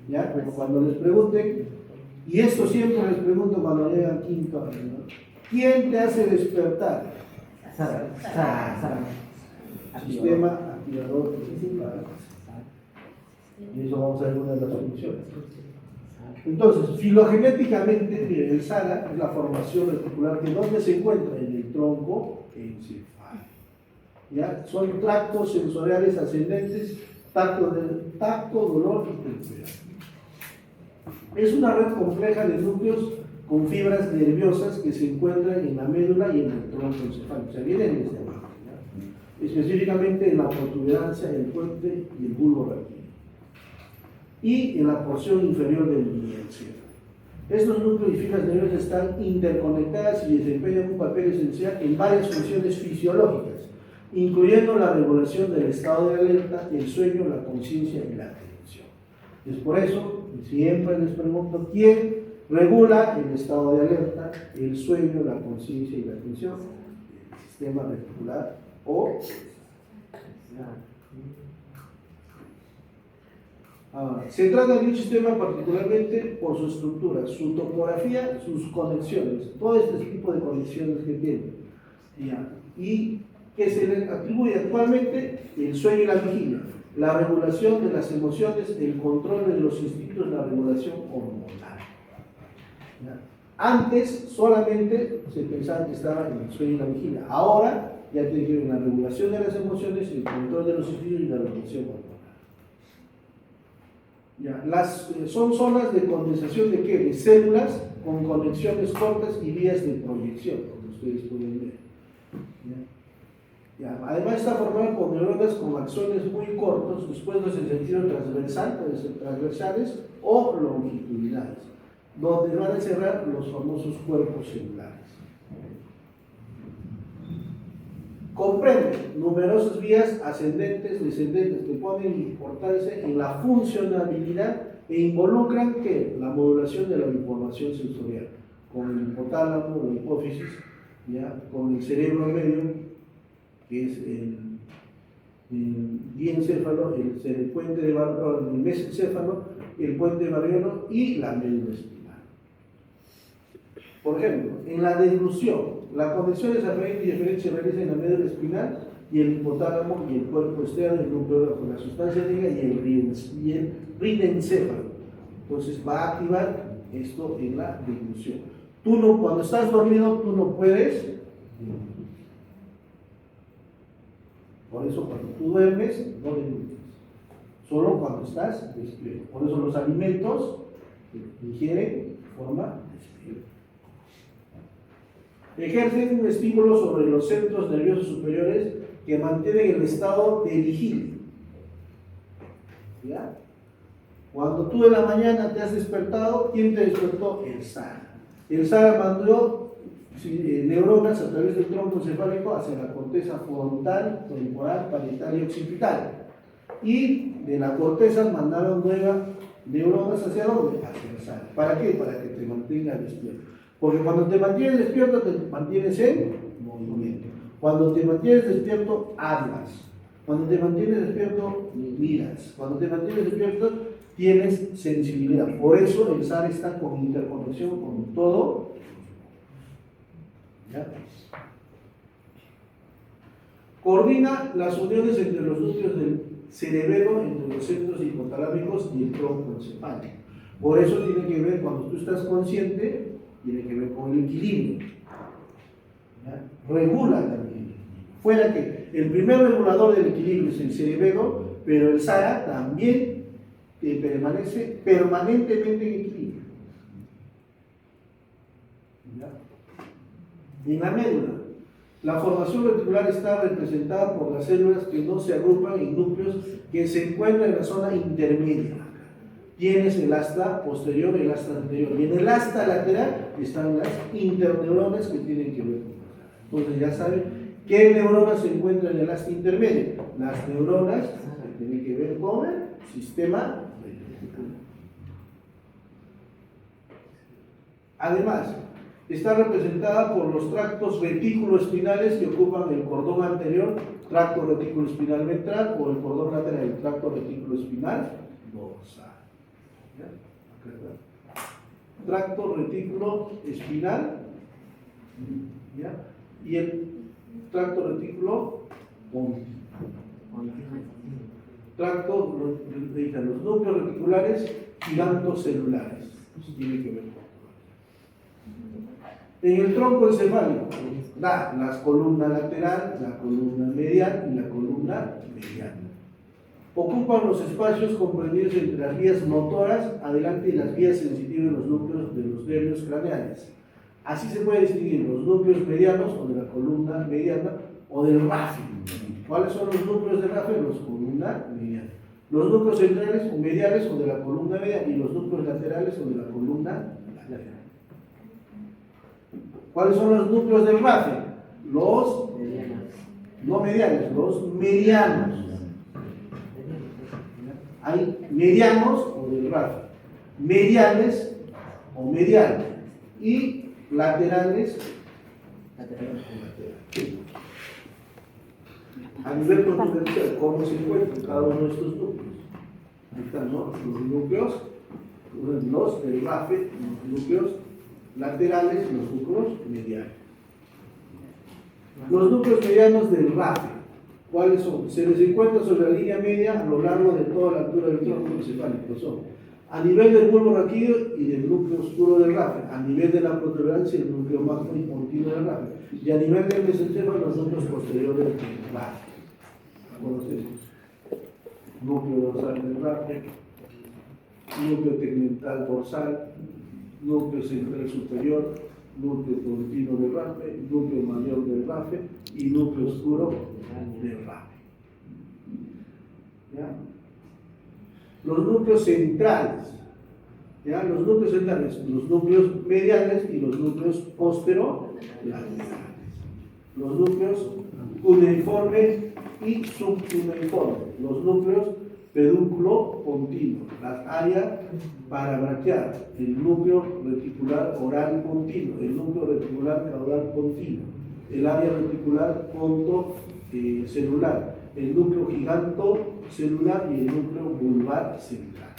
[SPEAKER 1] ¿Ya? Pero cuando les pregunten, y esto siempre les pregunto cuando llegan quinto año, ¿no? ¿Quién te hace despertar?
[SPEAKER 2] Sara.
[SPEAKER 1] Sistema activador reticular. Y eso vamos a ver una de las funciones. Entonces, filogenéticamente, miren, el SARA es la formación reticular que ¿dónde se encuentra? En el tronco encefálico. ¿Ya? Son tractos sensoriales ascendentes, tacto, dolor y temperatura. Es una red compleja de núcleos con fibras nerviosas que se encuentran en la médula y en el tronco encefálico. O sea, vienen desde abajo, ¿ya? Específicamente en la protuberancia, el puente y el bulbo raquídeo. Y en la porción inferior del diencéfalo. Estos núcleos y fibras nerviosas están interconectadas y desempeñan un papel esencial en varias funciones fisiológicas, incluyendo la regulación del estado de alerta, el sueño, la conciencia y la atención. Es por eso que siempre les pregunto quién regula el estado de alerta, el sueño, la conciencia y la atención, el sistema reticular o se trata de un sistema particularmente por su estructura, su topografía, sus conexiones, todo este tipo de conexiones que tiene. Y que se le atribuye actualmente el sueño y la vigilia, la regulación de las emociones, el control de los instintos, la regulación hormonal. Antes solamente se pensaba que estaba en el sueño y la vigilia, ahora ya tiene que ver en la regulación de las emociones, el control de los instintos y la regulación hormonal. Son zonas de condensación de ¿qué? De células con conexiones cortas y vías de proyección, como ustedes pueden ver. Además está formada por neuronas con axones muy cortos, dispuestos en sentido transversales o longitudinales, donde van a encerrar los famosos cuerpos celulares. Comprende numerosas vías ascendentes, descendentes, que pueden importarse en la funcionalidad e involucran ¿qué? La modulación de la información sensorial, con el hipotálamo, la hipófisis, con el cerebro medio, que es el diencéfalo, el puente de Barriolo, el mesencéfalo, el puente de Barriolo y la médula espinal. Por ejemplo, en la deglución, la conexión desaferente y deferente se realiza en la médula espinal y el hipotálamo y el cuerpo externo, el núcleo con la sustancia negra y el rinencéfalo. Entonces va a activar esto en la deglución. Cuando estás dormido, tú no puedes. Por eso cuando tú duermes, no deglutas. Solo cuando estás despierto. Por eso los alimentos se ingieren de forma despierta. Ejercen un estímulo sobre los centros nerviosos superiores que mantienen el estado de vigilia. ¿Ya? Cuando tú en la mañana te has despertado, ¿quién te despertó? El SARA. El SARA mandó neuronas a través del tronco encefálico hacia la corteza frontal, temporal, parietal y occipital. Y de la corteza mandaron nuevas neuronas hacia dónde? Hacia el SARA. ¿Para qué? Para que te mantenga despierto. Porque cuando te mantienes despierto, te mantienes en movimiento. Cuando te mantienes despierto, hablas. Cuando te mantienes despierto, miras. Cuando te mantienes despierto, tienes sensibilidad. Por eso el SARA está con interconexión con todo. ¿Ya? Coordina las uniones entre los núcleos del cerebelo, entre los centros hipotalámicos y el tronco encefálico. Por eso tiene que ver, cuando tú estás consciente, tiene que ver con el equilibrio. ¿Ya? Regula también. Fuera que el primer regulador del equilibrio es el cerebelo, pero el SARA también permanece permanentemente en equilibrio. ¿Ya? En la médula, La formación reticular está representada por las células que no se agrupan en núcleos que se encuentran en la zona intermedia. Tienes el asta posterior y el asta anterior. Y en el asta lateral están las interneuronas que tienen que ver con eso. Entonces ya saben qué neuronas se encuentran en el asta intermedio. Las neuronas que tienen que ver con el sistema reticular. Además, está representada por los tractos retículo-espinales que ocupan el cordón anterior, tracto retículo-espinal ventral, o el cordón lateral, el tracto retículo-espinal dorsal. ¿Ya? Acá está. Tracto retículo-espinal, ¿ya? Y el tracto retículo pontino. Tracto, los núcleos reticulares gigantocelulares. Eso tiene que ver con. En el tronco encefálico da la columna lateral, la columna medial y la columna mediana. Ocupan los espacios comprendidos entre las vías motoras adelante y las vías sensitivas de los núcleos de los nervios craneales. Así se puede distinguir los núcleos medianos o de la columna mediana o del RAFE. ¿Cuáles son los núcleos del RAFE? Los columna mediana. Los núcleos centrales o mediales o de la columna mediana y los núcleos laterales o de la columna lateral. ¿Cuáles son los núcleos del RAFE? Los no mediales, los medianos. Hay medianos o del RAFE, mediales o mediales y laterales o laterales. A nivel confidencial, ¿cómo se encuentran cada uno de estos núcleos? Ahí están, ¿no? Los núcleos, los del RAFE, los núcleos laterales, los núcleos medianos. Los núcleos medianos del RAFE, ¿cuáles son? Se les encuentra sobre la línea media a lo largo de toda la altura del tronco encefálico. Son a nivel del bulbo raquídeo y del núcleo oscuro del RAFE, a nivel de la protuberancia el núcleo magno y pontino del RAFE, y a nivel del mesencéfalo los núcleos posteriores del RAFE. Conocemos núcleo dorsal del RAFE, núcleo tegmental dorsal, núcleo central superior, núcleo pontino del RAFE, núcleo mayor del RAFE y núcleo oscuro del RAFE. ¿Ya? Los núcleos centrales, ¿ya? Los núcleos centrales, los núcleos mediales y los núcleos posterolaterales. Los núcleos cuneiforme y subcuneiforme, los núcleos pedúnculo pontino, las áreas parabraquial, el núcleo reticular oral pontino, el núcleo reticular caudal pontino, el área reticular ponto celular, el núcleo giganto celular y el núcleo vulvar central.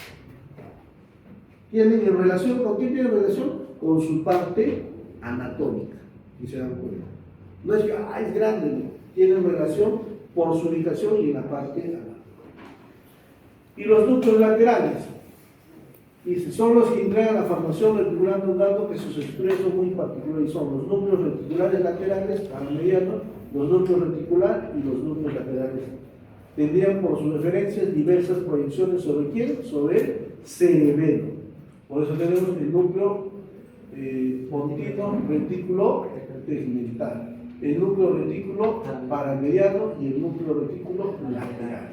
[SPEAKER 1] ¿Tienen en relación con qué tienen relación? Con su parte anatómica, si se dan cuenta. No es que es grande, no. Tienen relación por su ubicación y en la parte anatómica. Y los núcleos laterales, dice, son los que entregan la formación reticular, dando que sus estructuras son muy particulares. Son los núcleos reticulares laterales para medianos, los núcleos reticular y los núcleos laterales. Tendrían por sus referencias diversas proyecciones sobre quién, sobre el cerebelo. Por eso tenemos el núcleo pontino retículo tegmental, el núcleo retículo paramediano y el núcleo retículo lateral.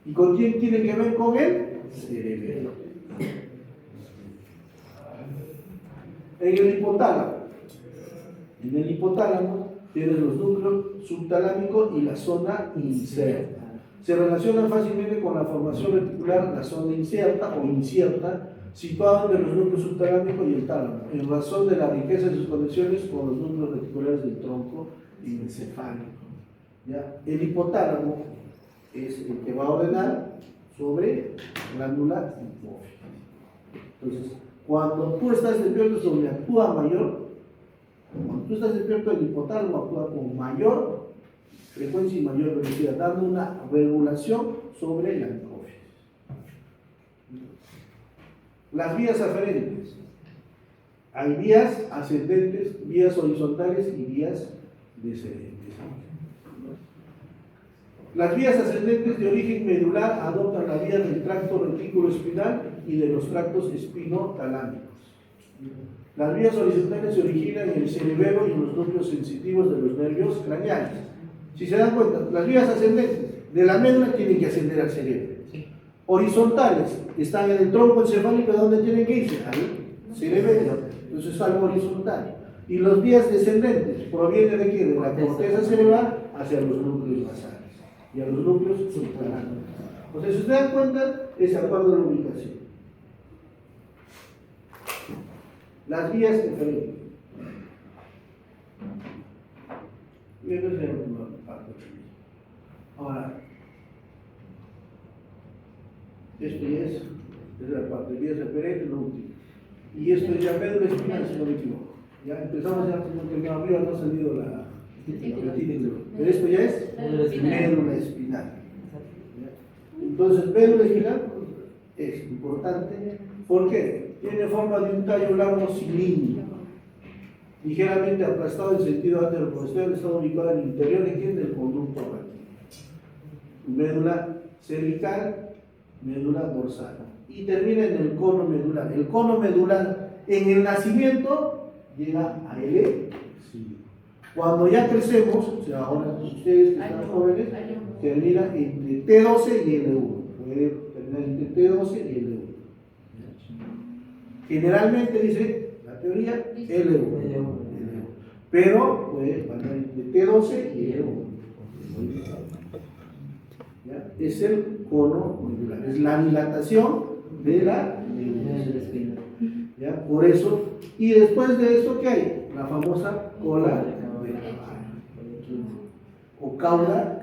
[SPEAKER 1] ¿Y con quién tiene que ver con el cerebelo? En el hipotálamo. En el hipotálamo tienes los núcleos subtalámicos y la zona inserta. Se relacionan fácilmente con la formación reticular, la zona inserta o incierta, situada entre los núcleos subtalámicos y el tálamo, en razón de la riqueza de sus conexiones con los núcleos reticulares del tronco encefálico. ¿Ya? El hipotálamo es el que va a ordenar sobre glándula hipófisis. Entonces, cuando tú estás despierto es donde actúa mayor, cuando tú estás despierto el hipotálamo actúa con mayor frecuencia y mayor velocidad, dando una regulación sobre la hipófisis. Las vías aferentes. Hay vías ascendentes, vías horizontales y vías descendentes. Las vías ascendentes de origen medular adoptan la vía del tracto retículo espinal y de los tractos espinotalámicos. Las vías horizontales se originan en el cerebelo y en los núcleos sensitivos de los nervios craneales. Si se dan cuenta, las vías ascendentes de la médula tienen que ascender al cerebro. Horizontales están en el tronco encefálico, ¿de dónde tienen que irse? Al cerebelo. Entonces es algo horizontal. Y las vías descendentes provienen de qué? De la corteza cerebral hacia los núcleos basales y a los núcleos subterráneos. Entonces, si se dan cuenta, es acuerdo de la ubicación. Las vías eferentes. Y esa es la última parte. Ahora, esto ya es la parte de vías eferentes, lo último. Y esto es ya médula espinal, si no me equivoco. Ya empezamos ya porque arriba no ha salido la retina, pero esto ya es médula espinal. Entonces, médula espinal es importante. ¿Por qué? Tiene forma de un tallo largo cilíndrico, ligeramente aplastado en sentido anteroposterior, está ubicado en el interior de quién? Del conducto raquídeo. Médula cervical, médula dorsal. Y termina en el cono medular. El cono medular en el nacimiento llega a L. Cuando ya crecemos, o sea, ahora ustedes que están jóvenes, termina entre T12 y L1. Puede terminar entre T12 y L1. Generalmente dice la teoría L1. Pero puede terminar entre T12 y L1. ¿Ya? Es el cono medular, es la dilatación de la médula. ¿Ya? Por eso, y después de eso, ¿qué hay? La famosa cola de caballo, o cauda,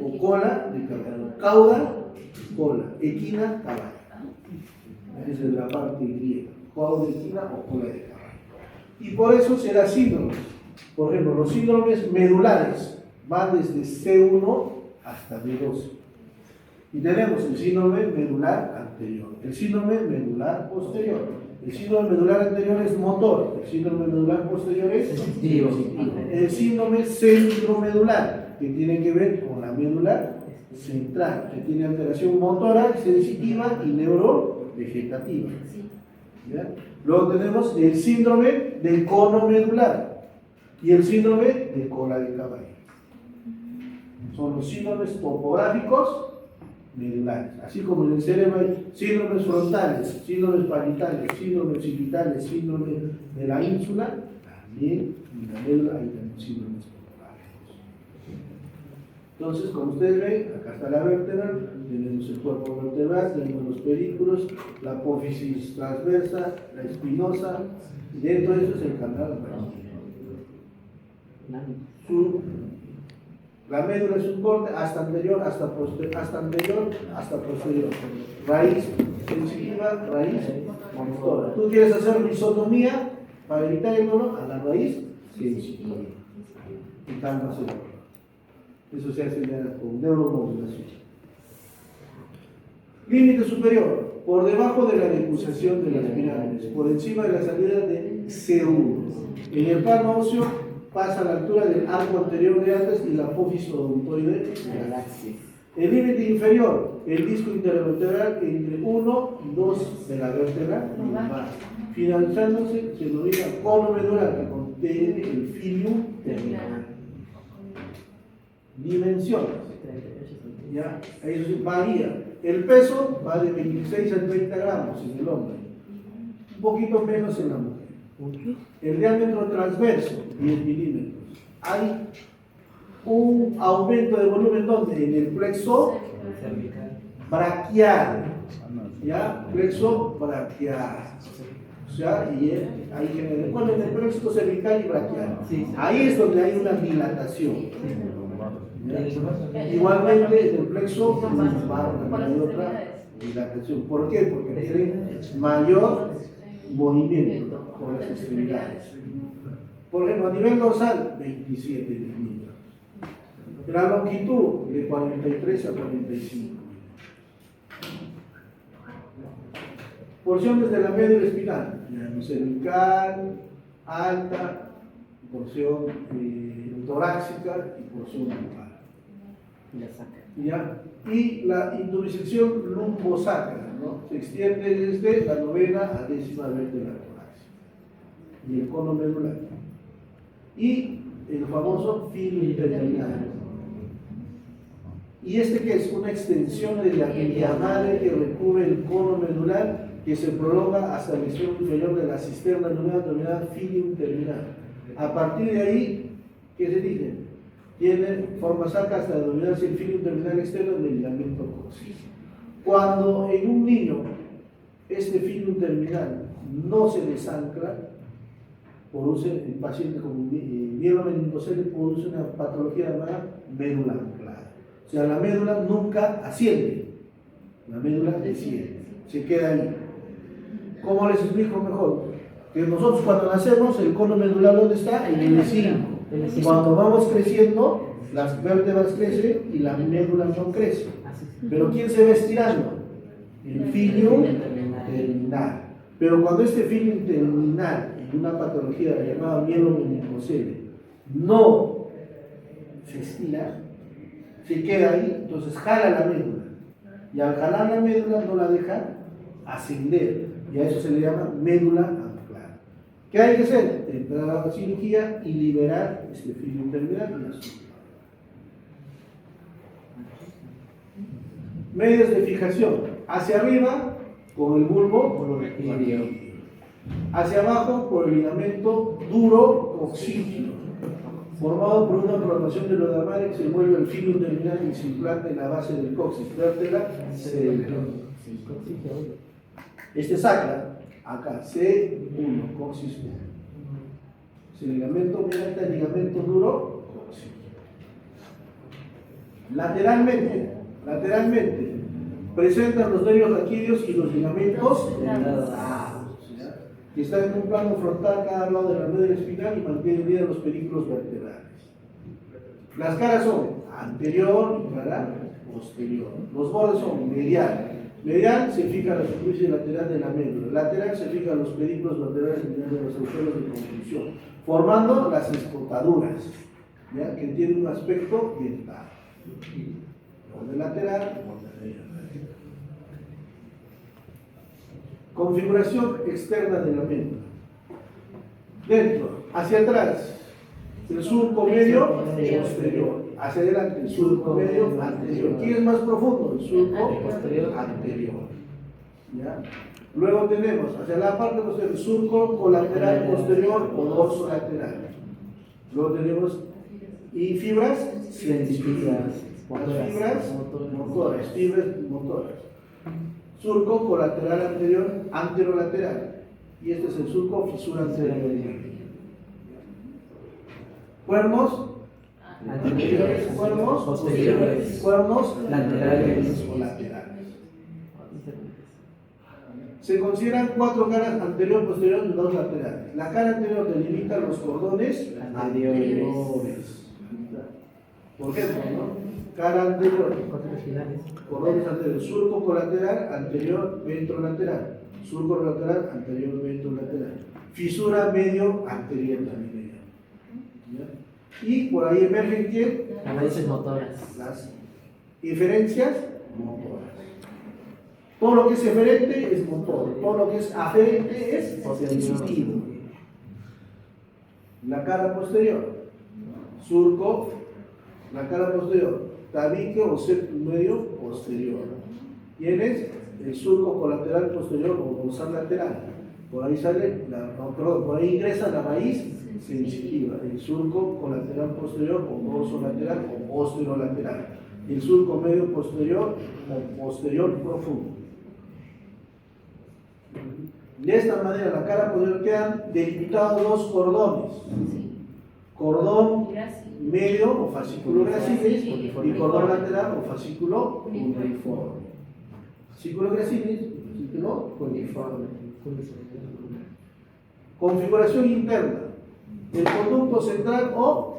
[SPEAKER 1] o cola de caballo, cauda, cola, equina, caballo. Esa es la parte griega, cauda, equina o cola de caballo. Y por eso será síndromes. Por ejemplo, los síndromes medulares van desde C1 hasta B12. Y tenemos el síndrome medular anterior, el síndrome medular posterior. El síndrome medular anterior es motor, el síndrome medular posterior es sensitivo. El síndrome centromedular, que tiene que ver con la médula central, que tiene alteración motora, sensitiva y neurovegetativa. ¿Ya? Luego tenemos el síndrome del cono medular y el síndrome de cola de caballo. Son los síndromes topográficos medulares, así como en el cerebro hay síndromes frontales, síndromes parietales, síndromes occipitales, síndromes de la ínsula, también en la médula hay también síndromes topográficos. Entonces, como ustedes ven, acá está la vértebra, tenemos el cuerpo vertebral, tenemos los pedículos, la apófisis transversa, la espinosa, y dentro de eso es el canal raquídeo. La médula es un corte hasta anterior, hasta posterior, raíz sensitiva, raíz motora. Tú quieres hacer rizotomía para evitar el dolor a la raíz sensitiva y calmas el dolor. Eso se hace con neuromodulación. Límite superior, por debajo de la decusación de las pirámides, por encima de la salida de C1. En el plano óseo pasa a la altura del arco anterior de Atlas y la apófisis odontoide de la axis. El límite inferior, el disco intervertebral entre 1 y 2 de la vértebra lumbar. Finalizándose, se denomina cono medular, que contiene el filium terminal. Dimensiones. ¿Ya? Eso sí, varía. El peso va de 26 a 30 gramos en el hombre, un poquito menos en la mujer. El diámetro transverso, 10 milímetros. Hay un aumento de volumen donde en el plexo braquial, ¿ya? Plexo braquial. O sea, y ahí genera, bueno, en el plexo cervical y braquial. Ahí es donde hay una dilatación. ¿Ya? Igualmente en el plexo lumbar también hay otra dilatación. ¿Por qué? Porque tiene mayor movimiento con las extremidades. Por ejemplo, a nivel dorsal, 27 milímetros. La longitud de 43 a 45. Porciones de la médula espinal, cervical, alta, porción torácica y porción lumbar.
[SPEAKER 2] Y la saca.
[SPEAKER 1] ¿ya? Y la inturisección lumbosacra, ¿no? Se extiende desde la novena a 10ª vértebra torácica y el cono medular. Y el famoso filo interterminal. Y este que es una extensión de la vía madre que recubre el cono medular que se prolonga hasta el extremo inferior de la cisterna denominada filium terminal. A partir de ahí, ¿qué se dice? Tiene forma saca hasta denominarse el filium terminal externo del ligamento coxis. Cuando en un niño este filium terminal no se desancla, produce el paciente con mielomeningocele produce una patología llamada médula anclada. O sea, la médula nunca asciende, la médula desciende, se queda ahí. ¿Cómo les explico mejor? Que nosotros cuando nacemos, el cono medular, ¿dónde está? En el L5. Cuando vamos creciendo, las vértebras crecen y la médula no crece. Pero ¿quién se va estirando? El filium terminal. Pero cuando este filium terminal, en una patología llamada mielomeningocele, no se estira, se queda ahí, entonces jala la médula. Y al jalar la médula no la deja ascender. Y a eso se le llama médula anclar. ¿Qué hay que hacer? Entrar a la cirugía y liberar este filium terminal y la zona. Medios de fijación. Hacia arriba, con el bulbo raquídeo. Hacia abajo, por el ligamento duro coxígeno, formado por una prolongación de lo dermal que se mueve el filium terminal y se implanta en la base del coxis, vértebra cerebral. Este sacra, acá, C1, coxis 1. Es el ligamento mediante el ligamento duro coxígeno. Lateralmente, presentan los nervios raquídeos y los ligamentos dentados, que están en un plano frontal cada lado de la médula espinal y mantienen unidos los pedículos vertebrales. Las caras son anterior y cara posterior. Los bordes son medial. Medial se fija la superficie lateral de la médula. Lateral se fija los pedículos vertebrales de los agujeros de conjunción, formando las escotaduras, ¿ya? Que tienen un aspecto dental. Borde lateral, borde medial. Configuración externa de la médula. Dentro, hacia atrás, el surco medio posterior. Hacia adelante, el surco medio anterior. ¿Quién es más profundo? El surco anterior. ¿Ya? Luego tenemos hacia la parte posterior el surco colateral posterior o dorso lateral. Luego tenemos y fibras sensitivas. Las fibras motoras. Surco colateral anterior, anterolateral. Y este es el surco fisura anterior. Cuernos anteriores, cuernos posteriores, cuernos laterales o laterales. Se consideran 4 caras anterior, posterior y 2 laterales. La cara anterior delimita los cordones anteriores. Por ejemplo, ¿no? Cara anterior, cordones anteriores, surco colateral, anterior, ventrolateral, surco lateral, anterior, ventrolateral, fisura medio, anterior también. ¿Ya? Y por ahí emergen ¿quién?
[SPEAKER 2] Las raíces motoras.
[SPEAKER 1] Las inferencias motoras. Todo lo que es eferente es motor, todo lo que es aferente es sensitivo. La cara posterior, surco, la cara posterior, tabique o septum medio posterior. Tienes el surco colateral posterior o dorsal lateral. Por ahí sale, por ahí ingresa la raíz sensitiva, el surco colateral posterior o dorso lateral o posterolateral. El surco medio posterior o posterior profundo. De esta manera, la cara posterior quedan delimitados 2 cordones. Cordón medio o fascículo gracilis y cordón lateral o fascículo uniforme. Fascículo gracilis y fascículo uniforme. Configuración interna. El conducto central o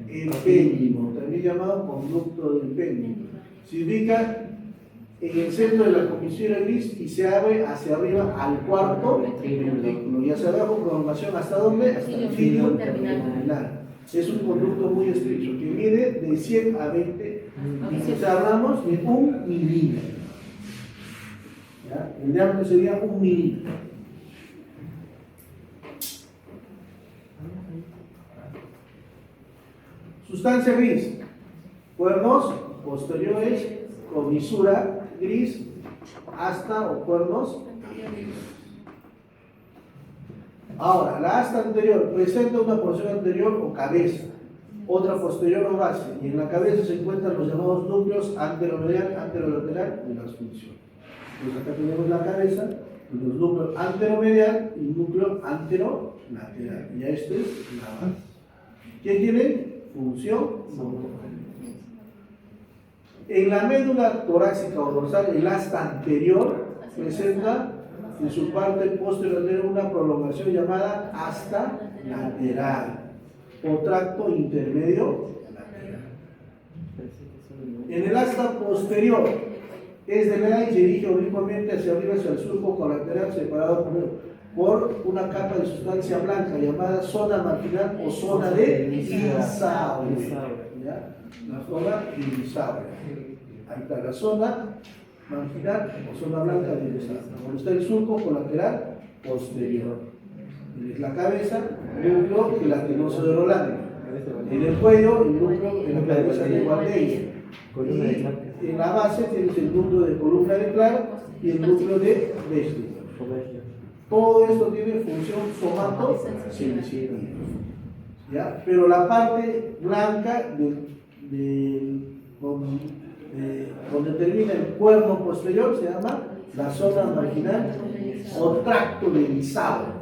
[SPEAKER 1] empéndigo, también llamado conducto del empéndigo, se ubica en el centro de la comisura gris y se abre hacia arriba al cuarto ventrículo y hacia abajo prolongación hasta donde? Hasta el filium terminal. Es un conducto muy estrecho que mide de 100 a 20 O sea, hablamos de 1 milímetro. ¿Ya? El diámetro sería 1 milímetro. Sustancia gris. Cuernos posteriores con visura gris, asta o cuernos. Ahora, la asta anterior presenta una porción anterior o cabeza, otra posterior o base, y en la cabeza se encuentran los llamados núcleos anteromedial, anterolateral y las funciones. Entonces acá tenemos la cabeza, los núcleos anteromedial y núcleo anterolateral, y esta es la base. ¿Quién tiene? Función motora. En la médula torácica o dorsal, el asta anterior presenta en su parte posterior una prolongación llamada asta lateral o tracto intermedio lateral. En el asta posterior es delgada y se dirige oblicuamente hacia arriba, hacia el surco colateral separado por una capa de sustancia blanca llamada zona marginal o zona de Insaure. La zona Insaure. Ahí está la zona marginal o zona blanca de Insaure. Donde está el surco colateral posterior. Es la cabeza, núcleo gelatinoso de Rolando. En el cuello, el núcleo de la cabeza de Waldeyer. Y en la base tienes el núcleo de columna de Clark y el núcleo de Western. Todo esto tiene función somato-sensitiva. ¿Ya? Pero la parte blanca donde termina el cuerno posterior se llama la zona marginal o tracto de Insaure.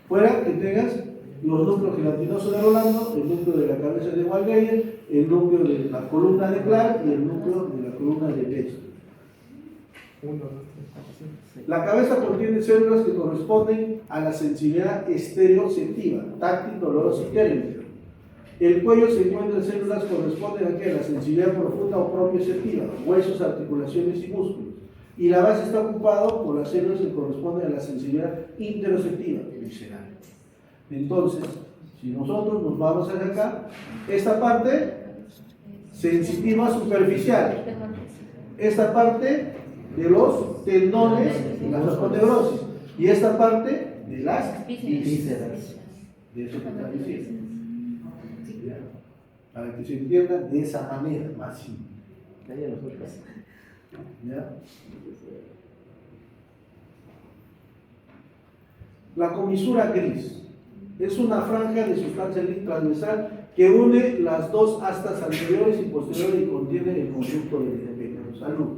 [SPEAKER 1] Fuera que tengas los núcleos gelatinosos de Rolando, el núcleo de la cabeza de Waldeyer, el núcleo de la columna de Clark y el núcleo de la columna de Western. La cabeza contiene células que corresponden a la sensibilidad estereoceptiva, táctil, dolorosa y térmica. El cuello se encuentra en células que corresponden a la sensibilidad profunda o propioceptiva, huesos, articulaciones y músculos. Y la base está ocupada por las células que corresponden a la sensibilidad interoceptiva, visceral. Entonces, si nosotros nos vamos hacia acá, esta parte sensitiva superficial, esta parte de los tendones y las osteoporosis, y esta parte de las vísceras. De eso que está diciendo. Para que se entienda de esa manera, más simple. ¿Ya? La comisura gris es una franja de sustancia gris transversal que une las dos astas anteriores y posteriores y contiene el conjunto de pelos. Salud.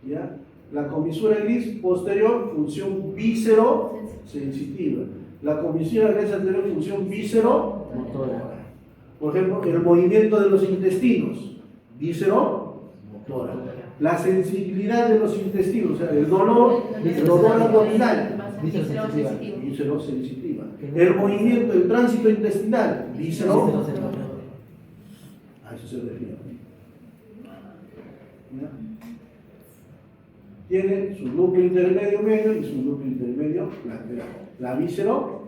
[SPEAKER 1] ¿Ya? La comisura gris posterior, función víscero-sensitiva. La comisura gris anterior, función víscero-motora. Por ejemplo, el movimiento de los intestinos, víscero-motora. La sensibilidad de los intestinos, o sea, el dolor abdominal, víscero-sensitiva. El movimiento, el tránsito intestinal, víscero-motora. A eso se refiere. ¿Ya? Tiene su núcleo intermedio medio y su núcleo intermedio lateral. La víscero-motora.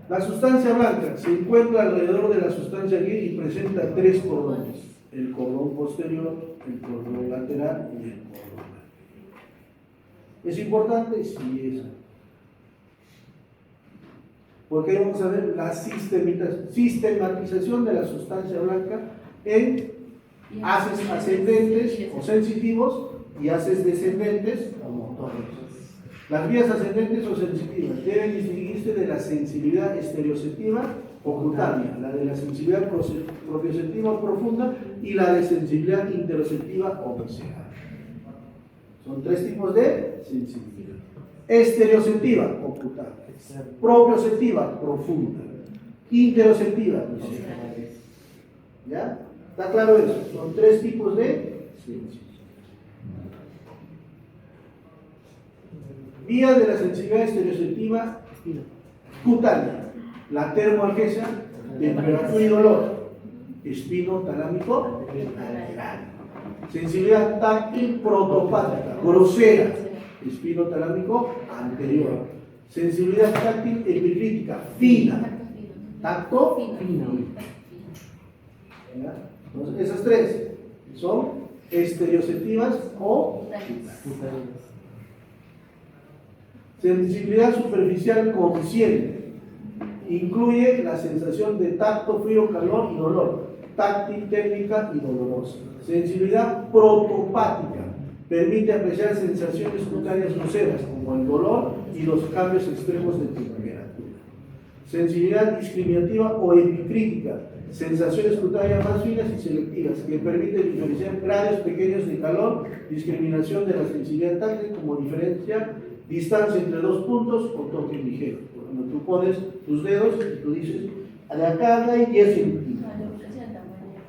[SPEAKER 1] La sustancia blanca se encuentra alrededor de la sustancia gris y presenta 3 cordones: el cordón posterior, el cordón lateral y el cordón anterior. ¿Es importante? Sí, es. Porque vamos a ver la sistematización de la sustancia blanca en haces ascendentes o sensitivos y haces descendentes o motores. Las vías ascendentes o sensitivas deben distinguirse de la sensibilidad estereoceptiva o cutánea, la de la sensibilidad propioceptiva o profunda y la de sensibilidad interoceptiva o visceral. Son 3 tipos de sensibilidad: estereoceptiva o cutánea, propioceptiva profunda, interoceptiva visceral. ¿Ya? ¿Está claro eso? Son 3 tipos de sensibilidad. Vía de la sensibilidad estereoceptiva cutánea: la termoalgesia, temperatura y dolor, espino talámico lateral. Sensibilidad táctil protopática, grosera, espino talámico anterior. Sensibilidad táctil epicrítica, fina, tacto
[SPEAKER 2] Fino.
[SPEAKER 1] ¿Ya? Entonces, esas tres son estereoceptivas o sensibilidad superficial consciente. Incluye la sensación de tacto, frío, calor y dolor, táctil, térmica y dolorosa. Sensibilidad protopática. Permite apreciar sensaciones cutáneas groseras como el dolor y los cambios extremos de temperatura. Sensibilidad discriminativa o epicrítica. Sensaciones cutáneas más finas y selectivas que permiten diferenciar grados pequeños de calor. Discriminación de la sensibilidad táctil como diferencia distancia entre dos puntos o toques ligeros. Cuando tú pones tus dedos y tú dices, de acá hay 10 centímetros.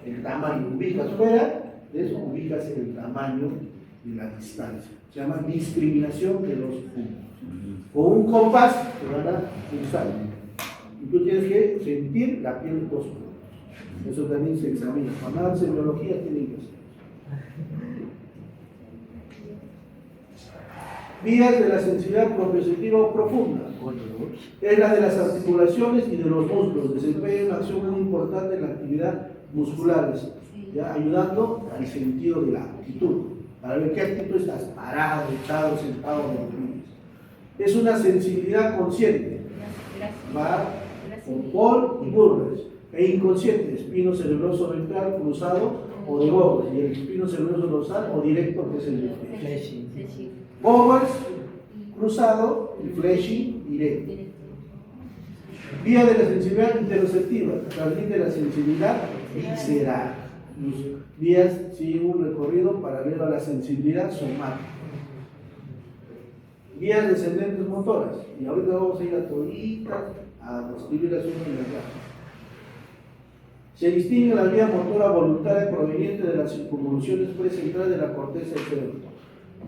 [SPEAKER 1] El tamaño, ubicas fuera, de eso ubicas el tamaño de la distancia. Se llama discriminación de los puntos. Con un compás te van a pulsar. Y tú tienes que sentir la piel de dos puntos. Eso también se examina. Cuando hagan semiología tienen que hacer. Vías de la sensibilidad propioceptiva o profunda. Es la de las articulaciones y de los músculos. Desempeña una acción muy importante en la actividad musculares, ¿ya? Ayudando al sentido de la actitud. Para ver qué actitud estás, parado, echado, sentado, dormido. Es una sensibilidad consciente. Va con Paul y Burles. E inconsciente, espino cerebroso ventral cruzado o de Bowers. Y el espino cerebroso dorsal o directo, que es el de
[SPEAKER 2] Flashing.
[SPEAKER 1] Bowers cruzado y flashing directo. Vía de la sensibilidad interoceptiva, transmite la sensibilidad visceral. Los vías siguen un recorrido paralelo a la sensibilidad somática. Vías descendentes motoras, y ahorita vamos a ir a toditas a describir las unas y las otras. Se distingue la vía motora voluntaria proveniente de las circunvoluciones precentrales de la corteza del cerebro.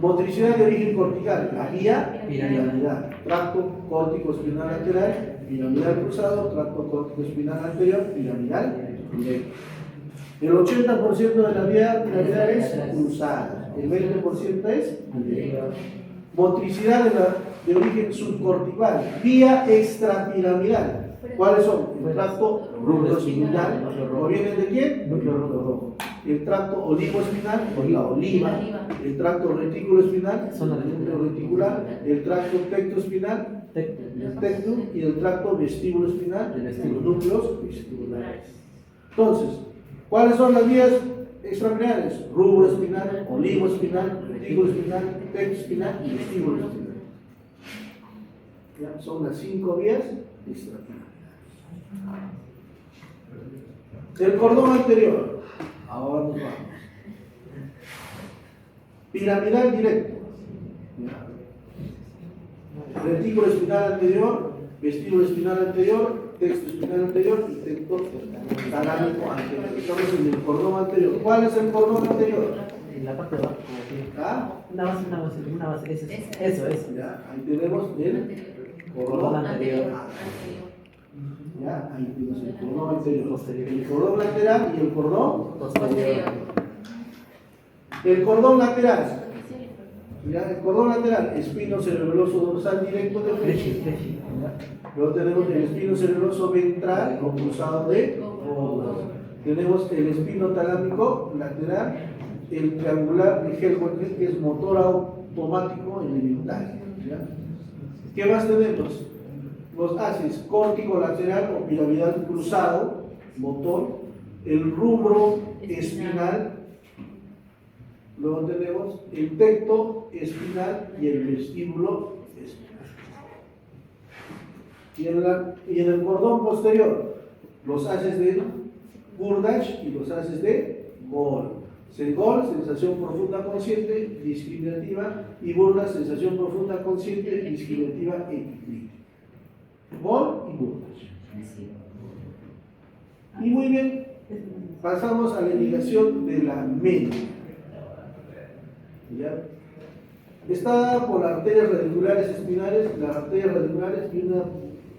[SPEAKER 1] Motricidad de origen cortical, la vía piramidal, tracto córtico espinal lateral, piramidal cruzado, tracto córtico espinal anterior, piramidal directo. El 80% de la vía piramidal es cruzada, el 20% es directa. Motricidad de origen subcortical, vía extrapiramidal. ¿Cuáles son? El tracto rubroespinal, ¿provienen de quién? Núcleo rojo. El tracto olivoespinal, por la oliva. El tracto reticuloespinal, el núcleo reticular. El tracto tectoespinal, el tectum. Y el tracto vestíbuloespinal, los núcleos vestibulares. Entonces, ¿cuáles son las vías extrapiramidales? Rubroespinal, olivoespinal, reticuloespinal, tectoespinal y vestíbuloespinal. ¿Ya? Son las 5 vías extrapiramidales. El cordón anterior, ahora nos vamos. Piramidal directo. Retículo espinal anterior, vestíbulo espinal anterior, texto espinal anterior y texto talámico anterior. Estamos en el cordón anterior. ¿Cuál es el cordón anterior?
[SPEAKER 2] En la parte de abajo, como que.
[SPEAKER 1] ¿Ah?
[SPEAKER 2] Una base, eso.
[SPEAKER 1] Ya, ahí tenemos el cordón anterior. Ya, ahí tienes el cordón anterior, el cordón lateral y el cordón posterior. El cordón lateral, ya, el cordón lateral, espino cerebroso dorsal directo de flechi. Luego tenemos el espino cerebroso ventral o cruzado de Bowers. Tenemos el espino talámico lateral, el triangular de Helmholtz, que es motor automático elemental. ¿Ya? ¿Qué más tenemos? Los haces córtico lateral o piramidal cruzado, motor, el rubro espinal, luego tenemos el tecto espinal y el vestíbulo espinal. Y en el cordón posterior, los haces de Burdach y los haces de Gol. Gol, sensación profunda consciente, discriminativa, y Burdach, sensación profunda consciente, discriminativa, epicrítica. Gol y Burdach. Y muy bien, pasamos a la indicación de la mente. ¿Ya? Está dada por las arterias radiculares espinales. Las arterias radiculares tienen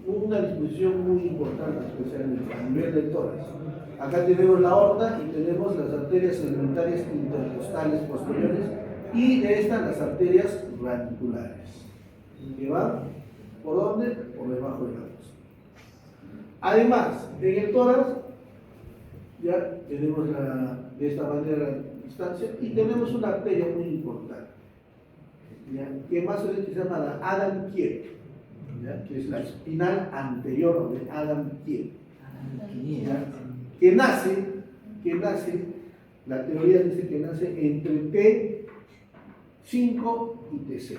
[SPEAKER 1] una disposición muy importante, especialmente a nivel del tórax. Acá tenemos la aorta y tenemos las arterias segmentarias intercostales posteriores y de estas las arterias radiculares, que van ¿por dónde? Por debajo de la costa. Además, en el tórax ya tenemos de esta manera la distancia y tenemos una arteria muy importante, ¿ya? Que más o menos se llama la Adam-Kiel, ¿ya? Que es la espinal anterior de Adam-Kiel, ¿ya? Que nace, la teoría dice que nace entre T5 y T6.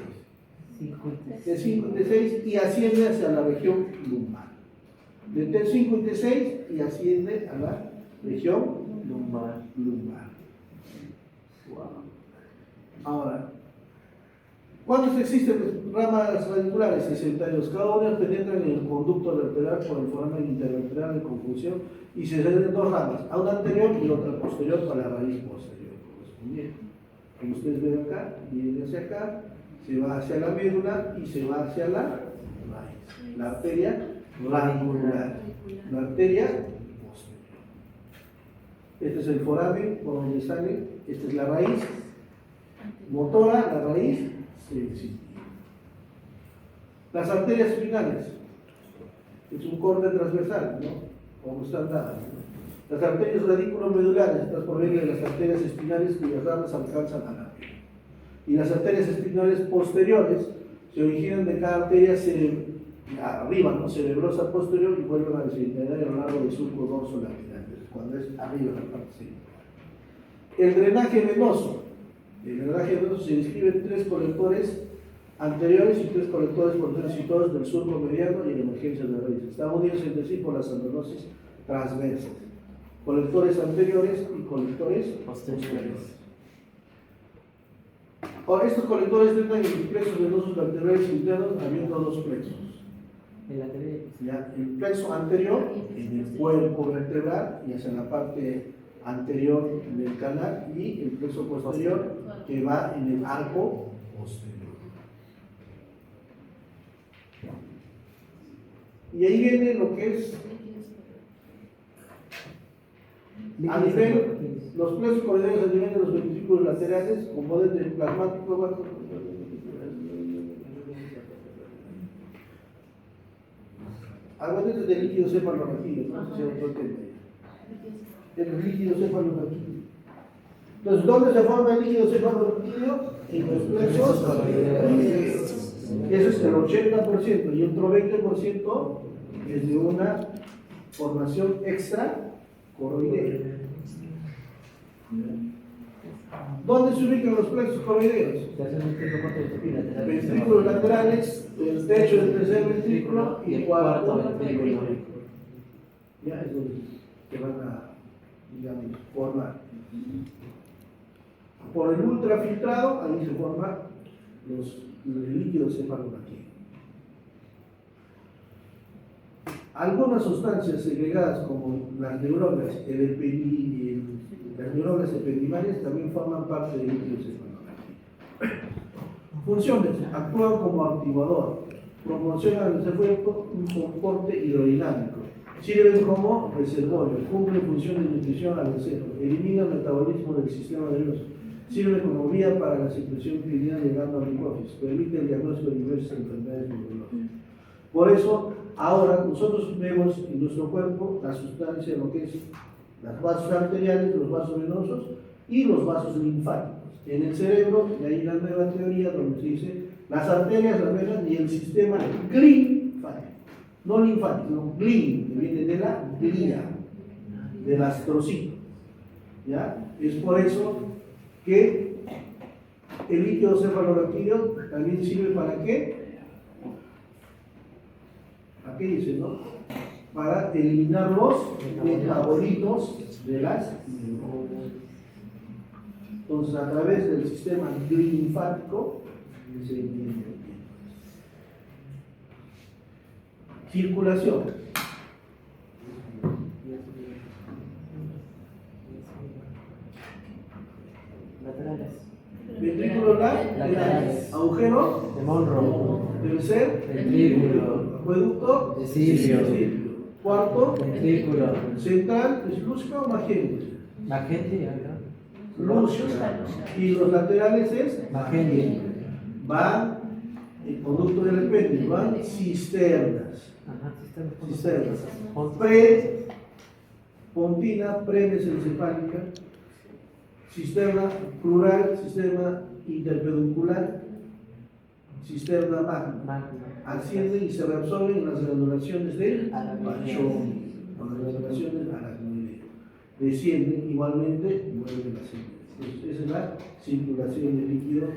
[SPEAKER 1] T5 y T6 y asciende hacia la región lumbar. De T5 y T6 y asciende a la región lumbar. Wow. Ahora, ¿cuántos existen ramas radiculares? 62. Cada una penetra en el conducto vertebral por el foramen intervertebral de conjunción y se dividen dos ramas, a una anterior y otra posterior para la raíz posterior correspondiente. Como ustedes ven acá, viene hacia acá, se va hacia la médula y se va hacia la raíz. La arteria radicular. La arteria posterior. Este es el foramen por donde sale, esta es la raíz motora, la raíz sensitiva. Las arterias espinales. Es un corte transversal, ¿no? Como están dadas, ¿no? Las arterias radiculomedulares, estas provienen de las arterias espinales cuyas ramas alcanzan a la médula. Y las arterias espinales posteriores se originan de cada arteria arriba, ¿no? Cerebrosa posterior y vuelven a desintegrar a lo largo del surco dorso lateral, cuando es arriba la parte central. El drenaje venoso. El drenaje venoso se describe en 3 colectores anteriores y 3 colectores posteriores situados del surco mediano y en emergencia de raíz. Están unidos entre sí por las androsis transversas. Colectores anteriores y colectores posteriores. Ahora, estos colectores entran en el plexo venosos laterales internos habiendo 2 plexos. El plexo anterior en el cuerpo vertebral y hacia la parte anterior del canal y el plexo posterior que va en el arco posterior. Y ahí viene lo que es a nivel, los plexos coroidales a nivel de los ventrículos laterales, componen del plasmático. Aguantes del líquido cefalorraquídeo, no sé si es otro tema. El líquido cefalorraquídeo. Entonces, ¿dónde se forma el líquido cefalorraquídeo? En los plexos coroideos. Eso es el 80%, y otro 20% es de una formación extra coroidea. ¿Dónde se ubican los plexos coroideos? Ventrículos laterales, el techo del tercer ventrículo y el cuarto ventrículo. Ya es donde se van a, digamos, formar. Por el ultrafiltrado, ahí se forman los líquidos cefalorraquídeos. Algunas sustancias segregadas como las neuronas, las neuronas ependimales también forman parte del líquido cefalorraquídeo. Funciones: actúan como amortiguador, proporcionan al cerebro un soporte hidrodinámico, sirven como reservorio, cumplen funciones de nutrición al cerebro, eliminan el metabolismo del sistema nervioso, sirve como vía para la secreción criminal llegando a la hipófisis, permite el diagnóstico de diversas enfermedades neurológicas. Por eso, ahora nosotros vemos en nuestro cuerpo la sustancia, lo que es las vasos arteriales, los vasos venosos y los vasos linfáticos. En el cerebro, y ahí la nueva teoría donde se dice las arterias, las venas y el sistema linfático. No linfático, no, glin, que viene de la glía, del astrocito. ¿Ya? Es por eso que el líquido cefalorraquídeo también sirve para qué? Aquí dice, ¿no? Para eliminar los metabolitos de las neuronas. Entonces, a través del sistema linfático se entiende. Circulación.
[SPEAKER 2] Laterales.
[SPEAKER 1] Ventrículos laterales. Agujero
[SPEAKER 2] De Monroe.
[SPEAKER 1] Tercer
[SPEAKER 2] Ventrículo.
[SPEAKER 1] Acueducto
[SPEAKER 2] De Silvio.
[SPEAKER 1] Cuarto
[SPEAKER 2] Ventrículo.
[SPEAKER 1] central, ¿es lúcica o magente?
[SPEAKER 2] Magente,
[SPEAKER 1] Lúcica. Y los laterales es
[SPEAKER 2] Magente.
[SPEAKER 1] van el conducto del epéndilo, van cisternas.
[SPEAKER 2] Ajá,
[SPEAKER 1] Cisterna.
[SPEAKER 2] Pon-
[SPEAKER 1] Pontina, premesencefálica, cisterna plural, cisterna interpeduncular, cisterna magna.
[SPEAKER 2] Magna.
[SPEAKER 1] Ascienden y se reabsorben en las granulaciones del
[SPEAKER 2] Aracnoidea.
[SPEAKER 1] pachón, con las granulaciones aracnoideas. Descienden igualmente, vuelven a ascender. Entonces, esa es la circulación del líquido.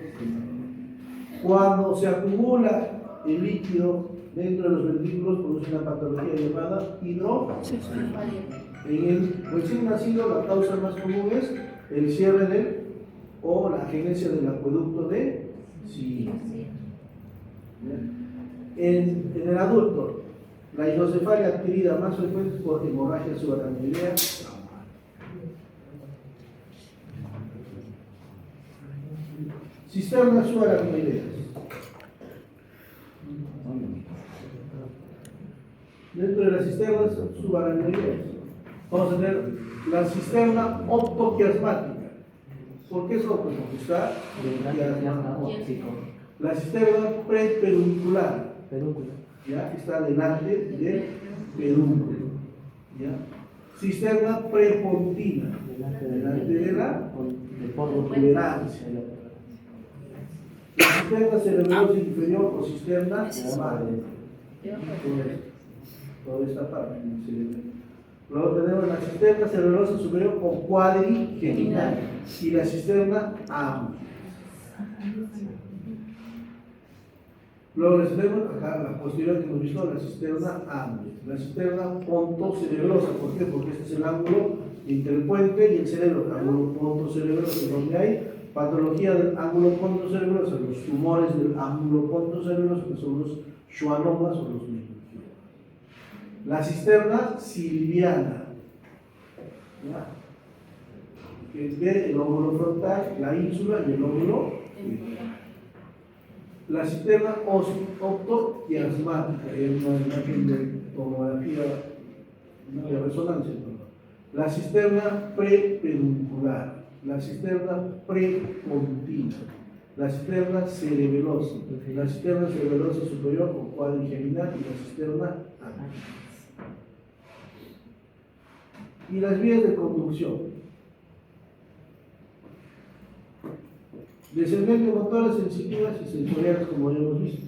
[SPEAKER 1] Cuando se acumula el líquido dentro de los ventrículos, produce una patología llamada hidrocefalia. En el recién nacido, la causa más común es el cierre o la agenesia del acueducto de Sion. En el adulto, la hidrocefalia adquirida más frecuente es por hemorragia subaracnoidea. Cisternas subaracnoideas. Dentro de las cisternas subaracnoideas vamos a tener la cisterna optoquiasmática. ¿Por qué es opto? Porque está quiasmática.
[SPEAKER 2] óptico.
[SPEAKER 1] La cisterna prepeduncular,
[SPEAKER 2] Pedúnculo.
[SPEAKER 1] ¿ya? Está delante del pedúnculo, ¿ya? Cisterna prepontina, delante de la
[SPEAKER 2] Del porro.
[SPEAKER 1] protuberancia. La cisterna cerebrosa inferior o cisterna magna. Toda esta parte del cerebro. Luego tenemos la cisterna cerebrosa superior o cuadrigenital y la cisterna amplia. Luego les tenemos acá la posterior que hemos visto, la cisterna amplia, la cisterna pontocerebrosa. ¿Por qué? Porque este es el ángulo entre el puente y el cerebro, el ángulo pontocerebroso, donde hay patología del ángulo pontocerebroso, los tumores del ángulo pontocerebroso, que son los schwannomas o los meningiomas. La cisterna silviana, ¿ya? Que es el óvulo frontal, la ínsula y el óvulo temporal. La cisterna optoquiasmática, es una imagen de tomografía de resonancia. La cisterna prepeduncular, la cisterna prepontina, la cisterna cerebelosa, la cisterna cerebelosa superior o cuadrigeminal y la cisterna amplia. Y las vías de conducción. Descendentes motoras sensitivas y sensoriales, como ya hemos visto.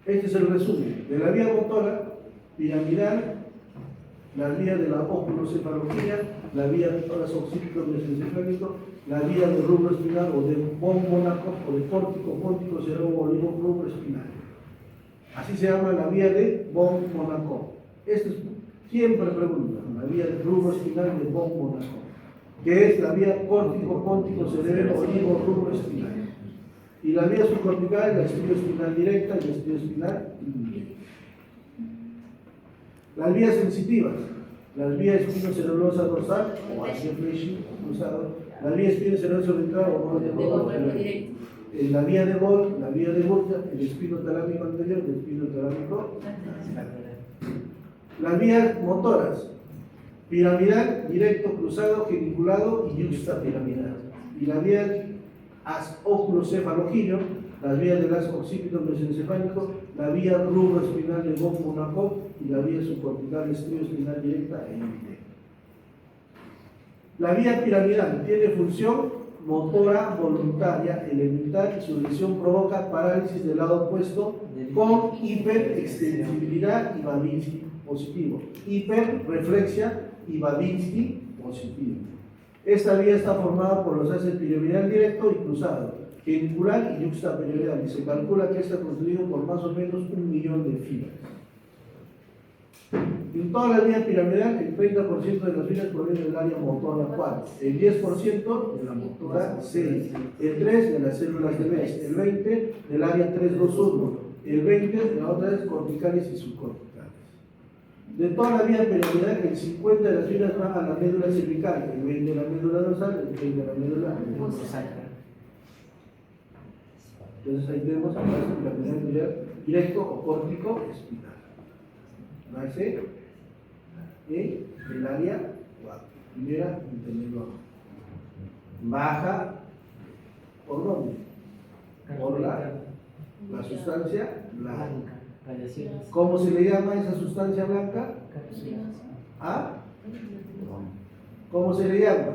[SPEAKER 1] Este es el resumen de la vía motora piramidal, la vía de la oculocefalogía, la vía de toras occipito mesencefálico, la vía de rubro espinal o de von Monaco o de pórtico póntico cerebro rubro espinal. Así se llama la vía de von Monaco. Esto es, siempre preguntan, la vía de rubro espinal de von Monaco, que es la vía córtico, póntico, cerebro, olivo, rubro espinal. Y la vía subcortical es la estioespinal directa y la estioespinal indirecta. Las vías sensitivas, las vías espinocerebrosa dorsal o flexing cruzado, la vía espinocerebrosa ventral o la vía de Bol, la vía de Burta, el espino talámico anterior, el espino talámico lateral. Las vías motoras, piramidal, directo, cruzado, geniculado y yuxtapiramidal. Y la vía oculocefalogilio, las vías del asco occipito mesencefálico, la vía rubroespinal de von Monaco y la vía subcortical estioespinal directa e indirecta. La vía piramidal tiene función motora voluntaria elemental y su lesión provoca parálisis del lado opuesto con hiperextensibilidad y Babinski positivo, hiperreflexia y Babinski positivo. Esta vía está formada por los haces piramidal directo y cruzado, genicular y yuxtapiramidal, y se calcula que está construido por más o menos 1 millón de fibras. En toda la vía piramidal, el 30% de las fibras provienen del área motora 4, el 10% de la motora 6, el 3% de las células de Bess, el 20% del área 321, el 20% de las otras corticales y subcorticales. De toda la vía piramidal, el 50% de las fibras van a la médula cervical, el 20% de la médula dorsal, el 20% de la médula dorsal. Entonces ahí tenemos la piramidal directo o córtico espinal. Nace en el área 4, primera intermedio. Baja por dónde? Por la sustancia blanca.
[SPEAKER 2] Radiaciones.
[SPEAKER 1] ¿Cómo se le llama a esa sustancia blanca?
[SPEAKER 2] Cápsula.
[SPEAKER 1] ¿Ah? ¿Cómo se le llama?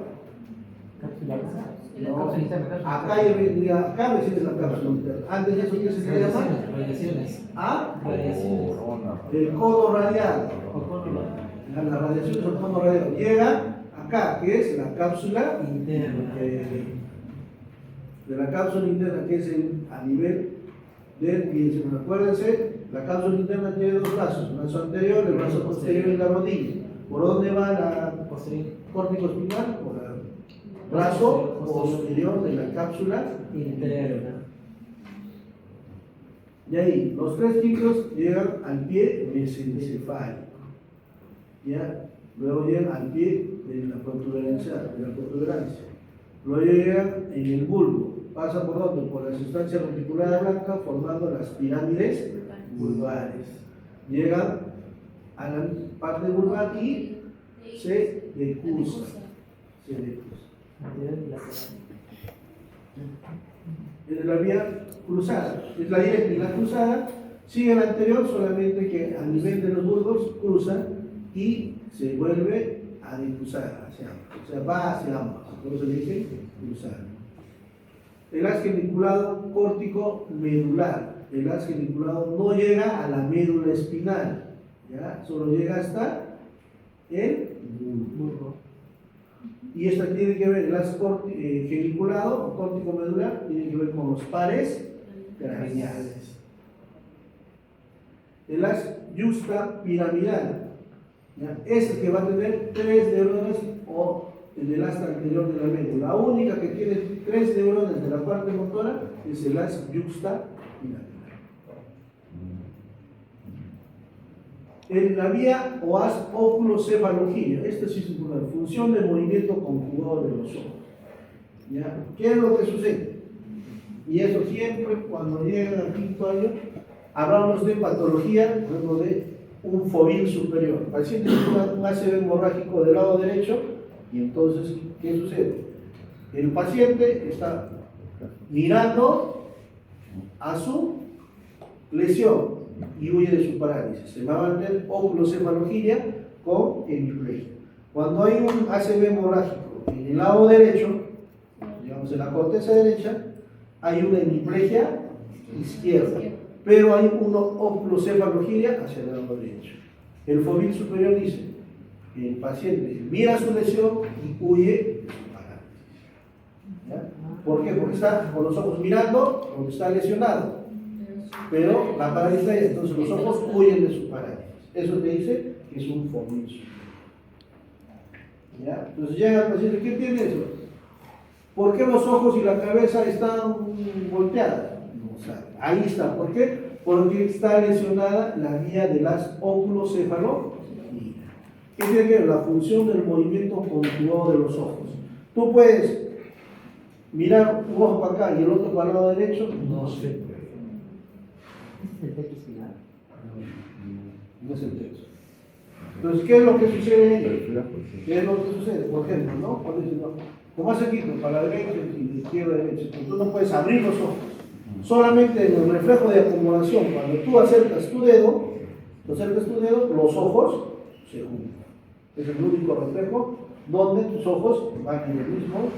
[SPEAKER 2] Cápsula.
[SPEAKER 1] No.
[SPEAKER 2] Cápsula interna, cápsula
[SPEAKER 1] Acá, acá recién es la cápsula interna. Antes de eso, ¿qué se le llama?
[SPEAKER 2] Radiaciones.
[SPEAKER 1] ¿Ah?
[SPEAKER 2] Radiaciones.
[SPEAKER 1] El cono radial.
[SPEAKER 2] O cono
[SPEAKER 1] Las radiaciones son cono radial. Llega acá, que es la cápsula
[SPEAKER 2] interna.
[SPEAKER 1] de la cápsula interna, que es a nivel del pie. Acuérdense, la cápsula interna tiene dos brazos, el brazo anterior, el brazo posterior y la rodilla. ¿Por dónde va la
[SPEAKER 2] Posterior.
[SPEAKER 1] córtico espinal? Por el brazo posterior de la cápsula
[SPEAKER 2] Interna.
[SPEAKER 1] Y ahí, los tres ciclos llegan al pie mesencefálico. ¿Ya? Luego llegan al pie de la protuberancia. Luego llegan en el bulbo. Pasa por donde? Por la sustancia reticulada blanca, formando las pirámides vulvares. Llegan a la parte vulvar y se decusa. Se decusa.
[SPEAKER 2] Anterior y lateral.
[SPEAKER 1] Es la vía cruzada, es la directa y la cruzada sigue la anterior, solamente que a nivel de los bulbos cruza y se vuelve a decusar hacia ambos, o sea, va hacia ambos, por eso se dice cruzar. El haz geniculado córtico medular, el haz geniculado no llega a la médula espinal, ¿ya? Solo llega hasta el bulbo. Y esto tiene que ver, el haz geniculado o córtico medular tiene que ver con los pares craneales. El haz yusta piramidal, ¿ya? Es el que va a tener 3 neuronas o el del asta anterior de la médula. La única que tiene 3 neuronas de la parte motora es el haz yusta piramidal. En la vía o haz oculocefalogía, esto sí es una función de movimiento conjugado de los ojos. ¿Ya? ¿Qué es lo que sucede? Y eso siempre cuando llegan al quinto año hablamos de patología, luego de un fovil superior. El paciente tiene un ACV hemorrágico del lado derecho y entonces, ¿qué sucede? El paciente está mirando a su lesión y huye de su parálisis. Se va a mantener oculocefalogía con hemiplegia. Cuando hay un ACV hemorrágico en el lado derecho, digamos en la corteza derecha, hay una hemiplegia izquierda, pero hay una oculocefalogía hacia el lado derecho. El fovil superior dice que el paciente mira su lesión y huye de su parálisis. ¿Ya? ¿Por qué? Porque está con los ojos mirando donde está lesionado, pero la parálisis, entonces los ojos huyen de su parálisis. Eso te dice que es un fovil superior. ¿Ya? Entonces llega el paciente, ¿qué tiene eso? ¿Por qué los ojos y la cabeza están volteadas? No sabe. Ahí está. ¿Por qué? Porque está lesionada la vía de las oculocefalogías. ¿Qué tiene que ver? La función del movimiento conjugado de los ojos. Tú puedes mirar un ojo para acá y el otro para el lado derecho. No se puede.
[SPEAKER 2] ¿Es el techo espinal?
[SPEAKER 1] No es el texto. Entonces, ¿qué es lo que sucede ahí? ¿Qué es lo que sucede? Por ejemplo, ¿no? Cuando dices, no, como hace aquí, para la derecha y de izquierda a derecha, tú no puedes abrir los ojos. Solamente en el reflejo de acomodación, cuando tú acercas tu dedo, los ojos se juntan. Es el único reflejo donde tus ojos van en el mismo,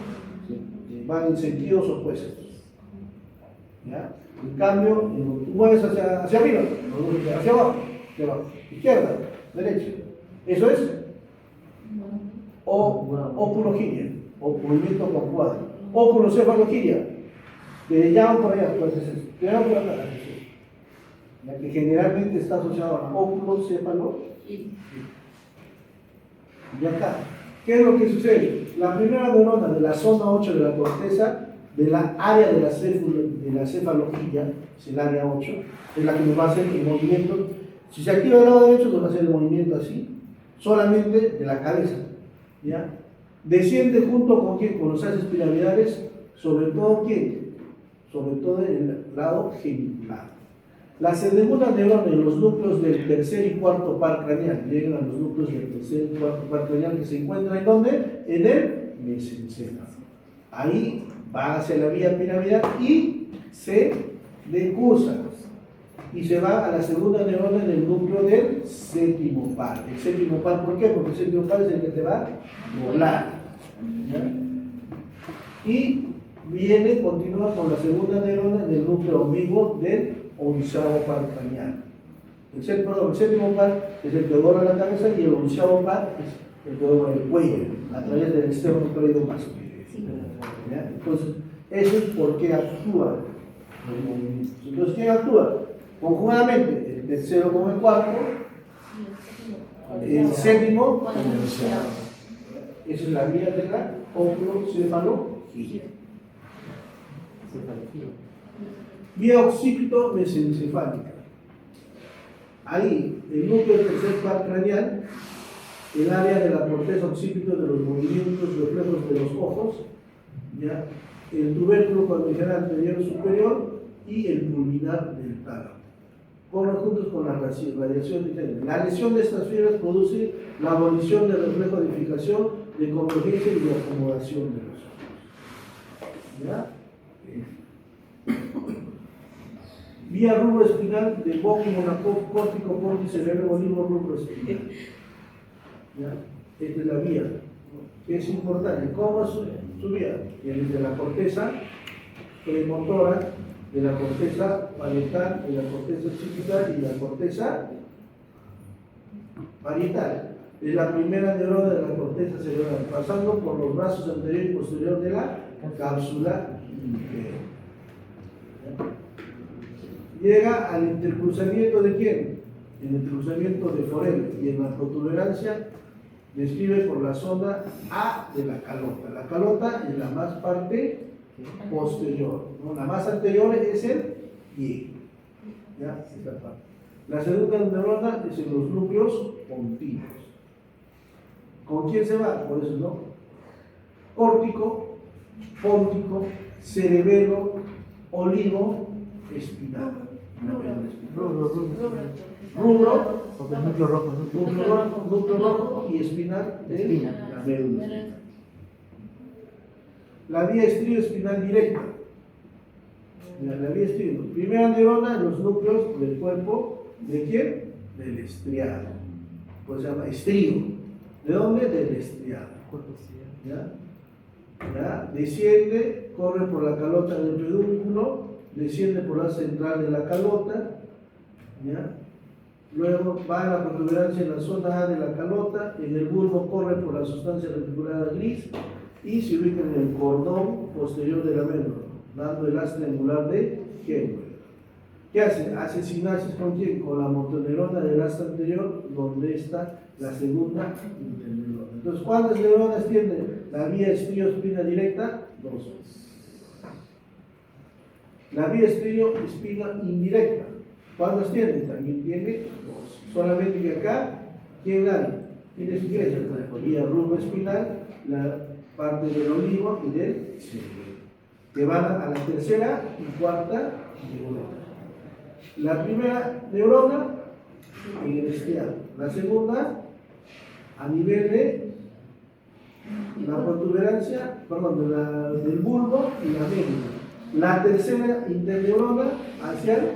[SPEAKER 1] van en sentidos opuestos. ¿Ya? En cambio, tú mueves hacia arriba, hacia abajo, izquierda, derecha. Eso es oculoginia, o movimiento conjugado. Oculocefalogía, te llaman por allá, pues es eso. Te llaman por acá, es eso. Ya que generalmente está asociado a oculocefalogía. Y acá, ¿qué es lo que sucede? La primera neurona de la zona 8 de la corteza, de la área de la cefalogía, es el área 8, es la que nos va a hacer el movimiento. Si se activa del lado derecho, nos va a hacer el movimiento así, solamente de la cabeza. ¿Ya? Desciende junto con ¿quién? Con los haces piramidales, sobre todo ¿quién? Sobre todo el lado genicular. Las segundas neuronas en los núcleos del tercer y cuarto par craneal, llegan a los núcleos del tercer y cuarto par craneal que se encuentran ¿en dónde? En el mesencéfalo. Ahí va hacia la vía piramidal y se decusa. y se va a la segunda neurona en el núcleo del séptimo par. El séptimo par, ¿por qué? Porque el séptimo par es el que te va a volar. ¿Ya? Y viene, continúa con la segunda neurona en el núcleo ambiguo del onceavo par craneal. El séptimo par es el que dobla la cabeza y el onceavo par es el que dobla el cuello a través del externo craneal más. ¿Ya? Entonces, eso es por qué actúa el movimiento. Entonces, ¿quién actúa? Conjuntamente, el tercero con el cuarto, el séptimo con el onceavo. Esa es la vía de la oncocefalogía. Vía occipito-mesencefálica. Ahí, el núcleo del tercer par craneal, el área de la corteza occipito de los movimientos reflejos de los ojos, ¿ya? El tubérculo cuadrigeral anterior superior y el pulvinar del tálamo. Corren juntos con la radiación diferente. La lesión de estas fibras produce la abolición del reflejo de fijación, de convergencia y de acomodación de los ojos. ¿Ya? Vía rubro espinal de bóquimo, córtico, córtice, cerebro, rubro espinal. ¿Ya? Esta es la vía, que es importante. ¿Cómo es su vía? Desde la corteza premotora, de la corteza parietal, de la corteza occipital y la corteza parietal. Es la primera neurona de la corteza cerebral, pasando por los brazos anterior y posterior de la cápsula interna. Llega al intercruzamiento de quién? El intercruzamiento de Forel, y en la protuberancia describe por la zona A de la calota. La calota es la más parte posterior, ¿no? La más anterior es el pie. ¿Ya? Esta parte. La segunda neurona es en los núcleos continuos. ¿Con quién se va? Por eso no. Córtico, póntico, cerebelo, olivo, espinal. Rubro,
[SPEAKER 2] núcleo rojo,
[SPEAKER 1] núcleo rojo y espinal de la médula. La vía estrio-espinal directa. La vía estrio. Primera neurona en los núcleos del cuerpo, ¿de quién? Del estriado. Pues se llama estrio. ¿De dónde? Del estriado. ¿Ya? ¿Ya? Desciende, corre por la calota del pedúnculo, desciende por la central de la calota, ¿ya? Luego va a la protuberancia en la zona A de la calota, en el bulbo corre por la sustancia reticulada gris y se ubica en el cordón posterior de la médula, dando el haz triangular de Henry. ¿Qué hace? Hace sinapsis con quién? Con la motoneurona del haz anterior, donde está la segunda interneurona. Entonces, ¿cuántas neuronas tiene la vía estrio-espina directa? 2. La vía estrio-espina indirecta, ¿cuántas tiene? También tiene 2. Solamente que acá, ¿quién hay? Tiene su iglesia, vía rubro espinal, la parte del olivo y del cerebro, que van a la tercera y cuarta neurona. La primera neurona en el estriado, la segunda a nivel de la protuberancia, perdón, del bulbo y la médula. La tercera interneurona hacia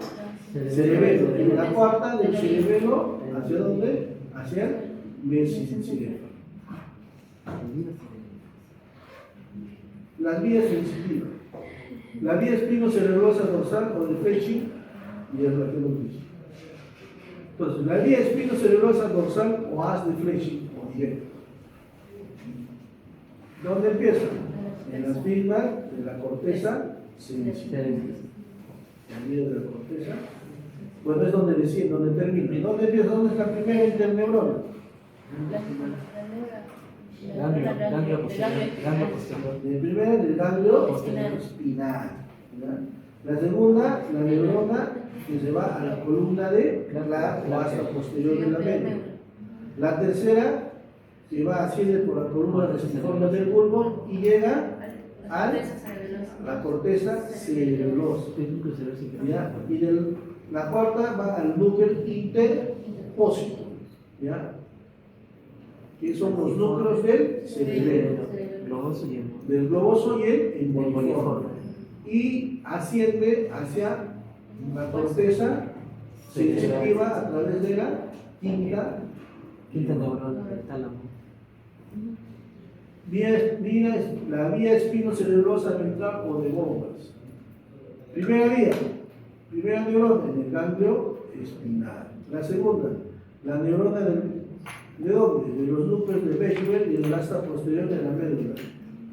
[SPEAKER 1] el cerebelo y la cuarta del cerebelo hacia dónde? Hacia el mesencéfalo. Las vías sensitivas. La vía espinocerebrosa dorsal o de Fletching y el raquelopsis. Entonces, la vía espinocerebrosa dorsal o haz de Fletching o directo. ¿Dónde empieza? En las vías de la corteza sensitiva. La vía de la corteza. Bueno, es donde desciende, donde termina. ¿Y dónde empieza? ¿Dónde es la primera interneurona?
[SPEAKER 2] Ganglio posterior.
[SPEAKER 1] El primero es el ganglio espinal. ¿Ya? La segunda, la neurona que se va a la columna de la vasa posterior de la médula. La tercera que va asciende por la columna restiforme del bulbo y llega a la corteza cerebelosa. ¿Ya? Y la cuarta va al núcleo interpósito. ¿Ya? Que son los núcleos del cerebelo, del globoso y el emboliforme, y asciende hacia la corteza se incentiva a través de la quinta
[SPEAKER 2] neurona del tálamo.
[SPEAKER 1] la vía espinocerebrosa ventral o de bombas. Primera neurona en el ganglio espinal. La segunda, la neurona ¿de dónde? De los núcleos de Bechdel y el asta posterior de la médula.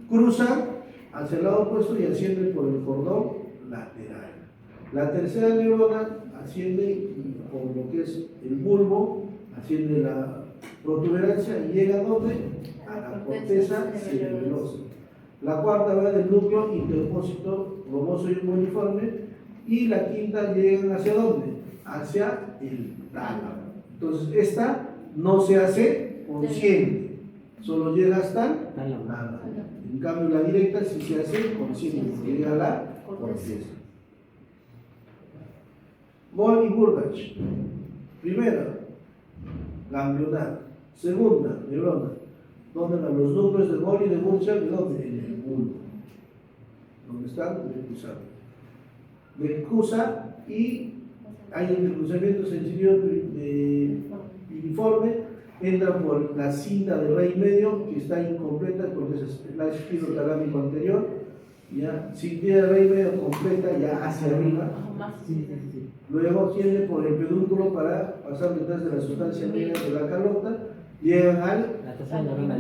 [SPEAKER 1] Cruzan hacia el lado opuesto y ascienden por el cordón lateral. La tercera neurona asciende por lo que es el bulbo, asciende la protuberancia y llega ¿a dónde? A la corteza cerebelosa. La cuarta va del núcleo interpósito globoso y uniforme, y la quinta llegan ¿hacia dónde? Hacia el tálamo. Entonces esta no se hace consciente, solo llega hasta el tálamo. En cambio la directa sí se hace consciente, porque llega a la corteza. Moll y Burgach. Primera, ganglionar. Segunda, neurona. ¿Dónde van los núcleos de Moll y de Burgach? ¿De dónde? En el bulbo. ¿Dónde están? Decruza y hay entrecruzamientos sencillos uniforme, entra por la cinta de rey medio que está incompleta porque es la espinotalámico anterior, ya, cinta de rey medio completa ya hacia arriba. Luego asciende por el pedúnculo para pasar detrás de la sustancia negra de la calota, llegan al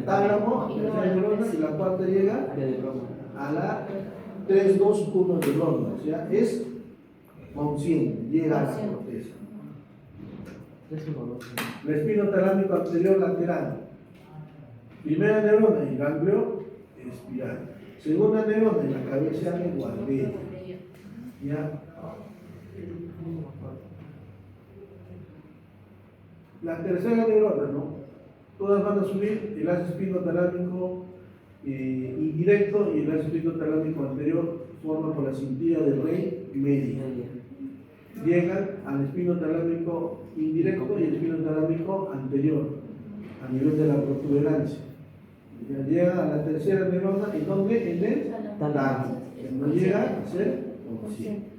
[SPEAKER 1] tálamo, y la cuarta llega a la 3-2-1 de Londres, ya es consciente, llega a la corteza. La espinotalámico anterior lateral. Primera neurona en ganglio espiral. Segunda neurona en la cabeza de Gualberi. ¿Ya? La tercera neurona, ¿no? Todas van a subir el haz espinotalámico indirecto y el haz espinotalámico anterior forma por la cintilla del rey medio. Llegan al espinotalámico indirecto y el espinotalámico anterior a nivel de la protuberancia. Llega a la tercera neurona, ¿en dónde? En el tálamo. No llega a ser consciente.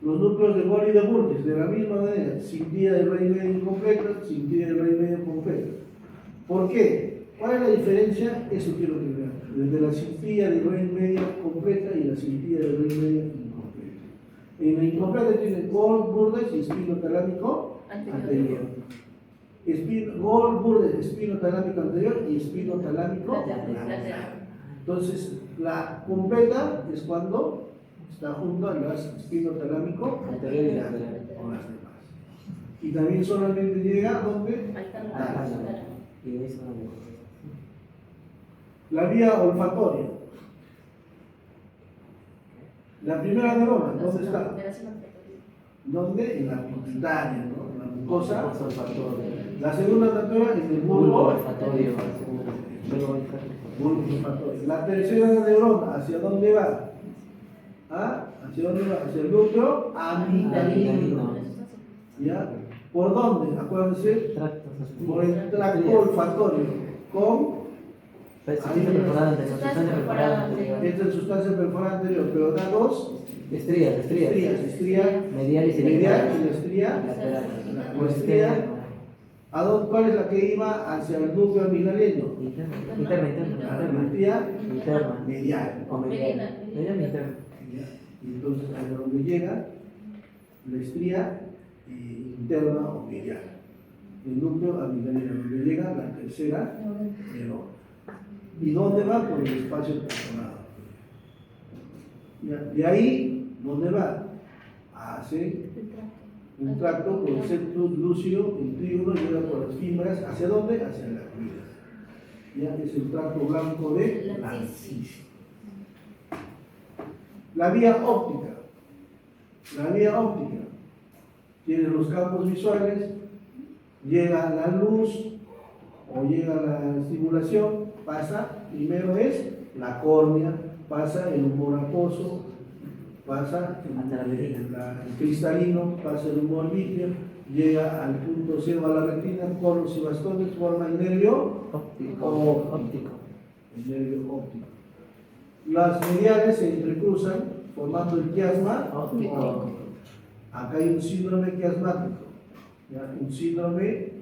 [SPEAKER 1] Los núcleos de Moll y de Burgach, de la misma manera, cintilla del rey medio incompleta, cintilla del rey medio completa. ¿Por qué? ¿Cuál es la diferencia? Eso quiero que vean. Desde la cintilla del rey medio completa y la cintilla del rey medio incompleta. En la incompleta tienen Moll, Burgach y espinotalámico anterior. Moll, Burgach, espinotalámico anterior y espinotalámico lateral. Entonces, la completa es cuando está junto a las espinotalámico anterior y lateral con las demás. Y también solamente llega a donde la vía olfatoria. La primera neurona, ¿dónde está? ¿Dónde? En la pituitaria, ¿no? En la mucosa olfatoria. La segunda neurona en el bulbo olfatorio. La tercera neurona, ¿hacia dónde va? ¿Hacia dónde va? Hacia el núcleo amigdalino. ¿Ya? ¿Por dónde? Acuérdense. Por el tracto olfatorio. Con esta es sustancia perforada anterior, pero da dos estrías. Estría medial y la estría lateral. ¿Cuál es la que iba hacia el núcleo amigdalino? La estría medial. Y entonces a donde llega la estría interna o medial, el núcleo amigdalino, donde llega la tercera neurona. ¿Y dónde va? Por el espacio perforado. De ahí, ¿dónde va? Hace un tracto por el septus lúcido, el trígono, llega por las fibras, ¿hacia dónde? Hacia la rueda. Ya es el tracto blanco de la inciso. La vía óptica. Tiene los campos visuales, llega la luz o llega la estimulación, pasa, primero es la córnea, pasa el humor acuoso, pasa el cristalino, pasa el humor vítreo, llega al punto cero a la retina, conos y bastones, forma el nervio óptico. El nervio óptico. Las mediales se entrecruzan formando el quiasma óptico. Acá hay un síndrome quiasmático, ¿ya? Un síndrome,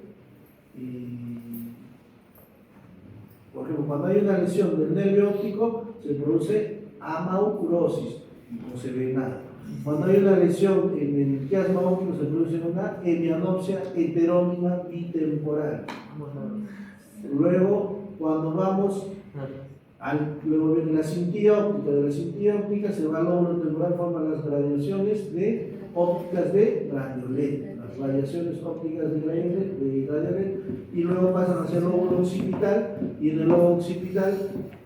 [SPEAKER 1] por ejemplo, cuando hay una lesión del nervio óptico, se produce amaurosis, no se ve nada. Cuando hay una lesión en el quiasma óptico, se produce una hemianopsia heterónima bitemporal. Luego, cuando vamos luego viene la cintilla óptica. De la cintilla óptica se va al lóbulo temporal, forman las radiaciones ópticas de radiolet, las radiaciones ópticas de radiolet, y luego pasan hacia el lóbulo occipital, y en el lóbulo occipital,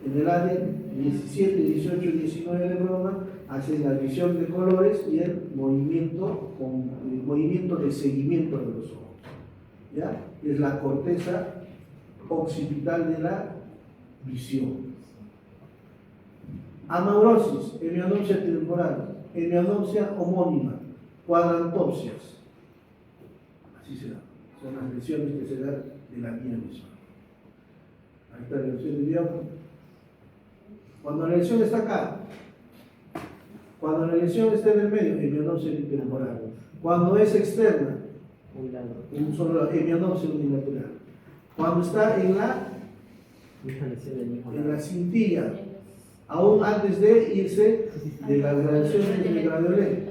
[SPEAKER 1] en el área 17, 18, 19 de broma, hacen la visión de colores y el movimiento de seguimiento de los ojos. ¿Ya? Es la corteza occipital de la visión. Amaurosis, hemianopsia temporal, hemianopsia homónima, cuadrantopsias. Así se da. Son las lesiones que se dan de la vía misma. Ahí está la lesión de vía. Cuando la lesión está acá, cuando la lesión está en el medio, hemianopsia temporal. Cuando es externa, un solo hemianopsia unilateral. Cuando está en la cintilla, aún antes de irse de las radiaciones de radiolet.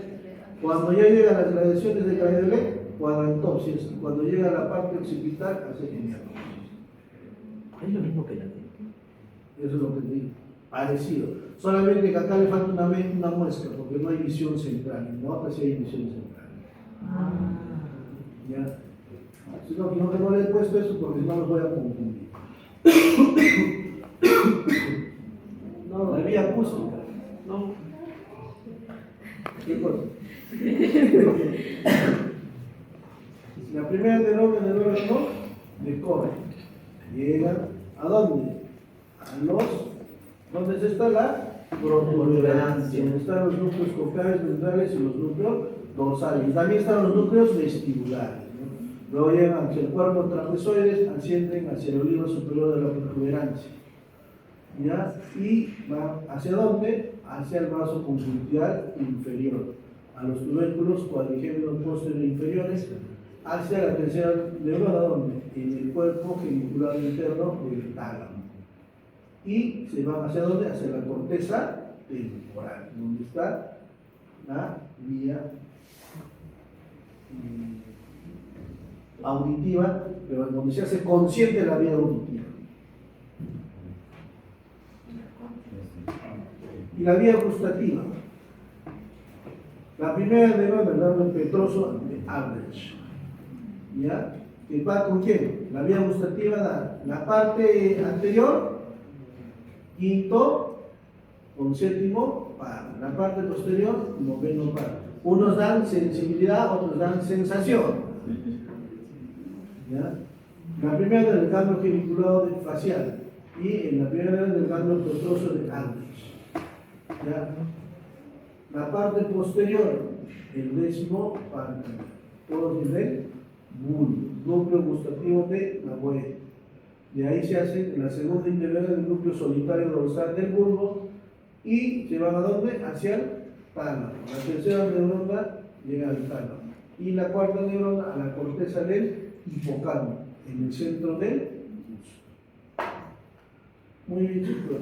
[SPEAKER 1] Cuando ya llega a las radiaciones de radiolet, cuadrantopsias, y cuando llega a la parte occipital, hace hemianopsia.
[SPEAKER 2] Es lo mismo que la T.
[SPEAKER 1] Eso es lo que te digo. Parecido. Solamente que acá le falta una muestra, porque no hay visión central. En la otra sí hay visión central. ¿Ya? Si no, no le he puesto eso porque no los voy a confundir. No, la vía acústica. No. ¿Qué cosa? La primera neurona del órgano de Cohen llega ¿a dónde? A los. ¿Dónde está la protuberancia? Donde están los núcleos cocleares, ventrales y los núcleos dorsales. También están los núcleos vestibulares. Luego llegan hacia el cuerpo trapezoides, ascienden hacia el olivo superior de la protuberancia. ¿Ya? Y va hacia dónde? Hacia el vaso conjuntival inferior, a los tubérculos cuadrigémenos posteriores inferiores, hacia la tercera neurona, ¿dónde? En el cuerpo genicular interno del tálamo. Y se van hacia dónde? Hacia la corteza temporal, donde está la vía auditiva, pero donde se hace consciente la vía auditiva. Y la vía gustativa. La primera neurona del nervio petroso de Aldrich. ¿Ya? ¿Que va con quién? La vía gustativa da la parte anterior, quinto con séptimo par. La parte posterior, noveno par. Unos dan sensibilidad, otros dan sensación. ¿Ya? La primera del ganglio geniculado facial y en la primera del ganglio petroso de Aldrich. ¿Ya? La parte posterior, el décimo par. Todos dicen bulbo, núcleo gustativo de la huella. De ahí se hace la segunda integral del núcleo solitario dorsal del bulbo y se van a dónde? Hacia el tálamo. La tercera neurona llega al tálamo y la cuarta neurona a la corteza del hipocampo, en el centro del pulso. Muy bien, chicos.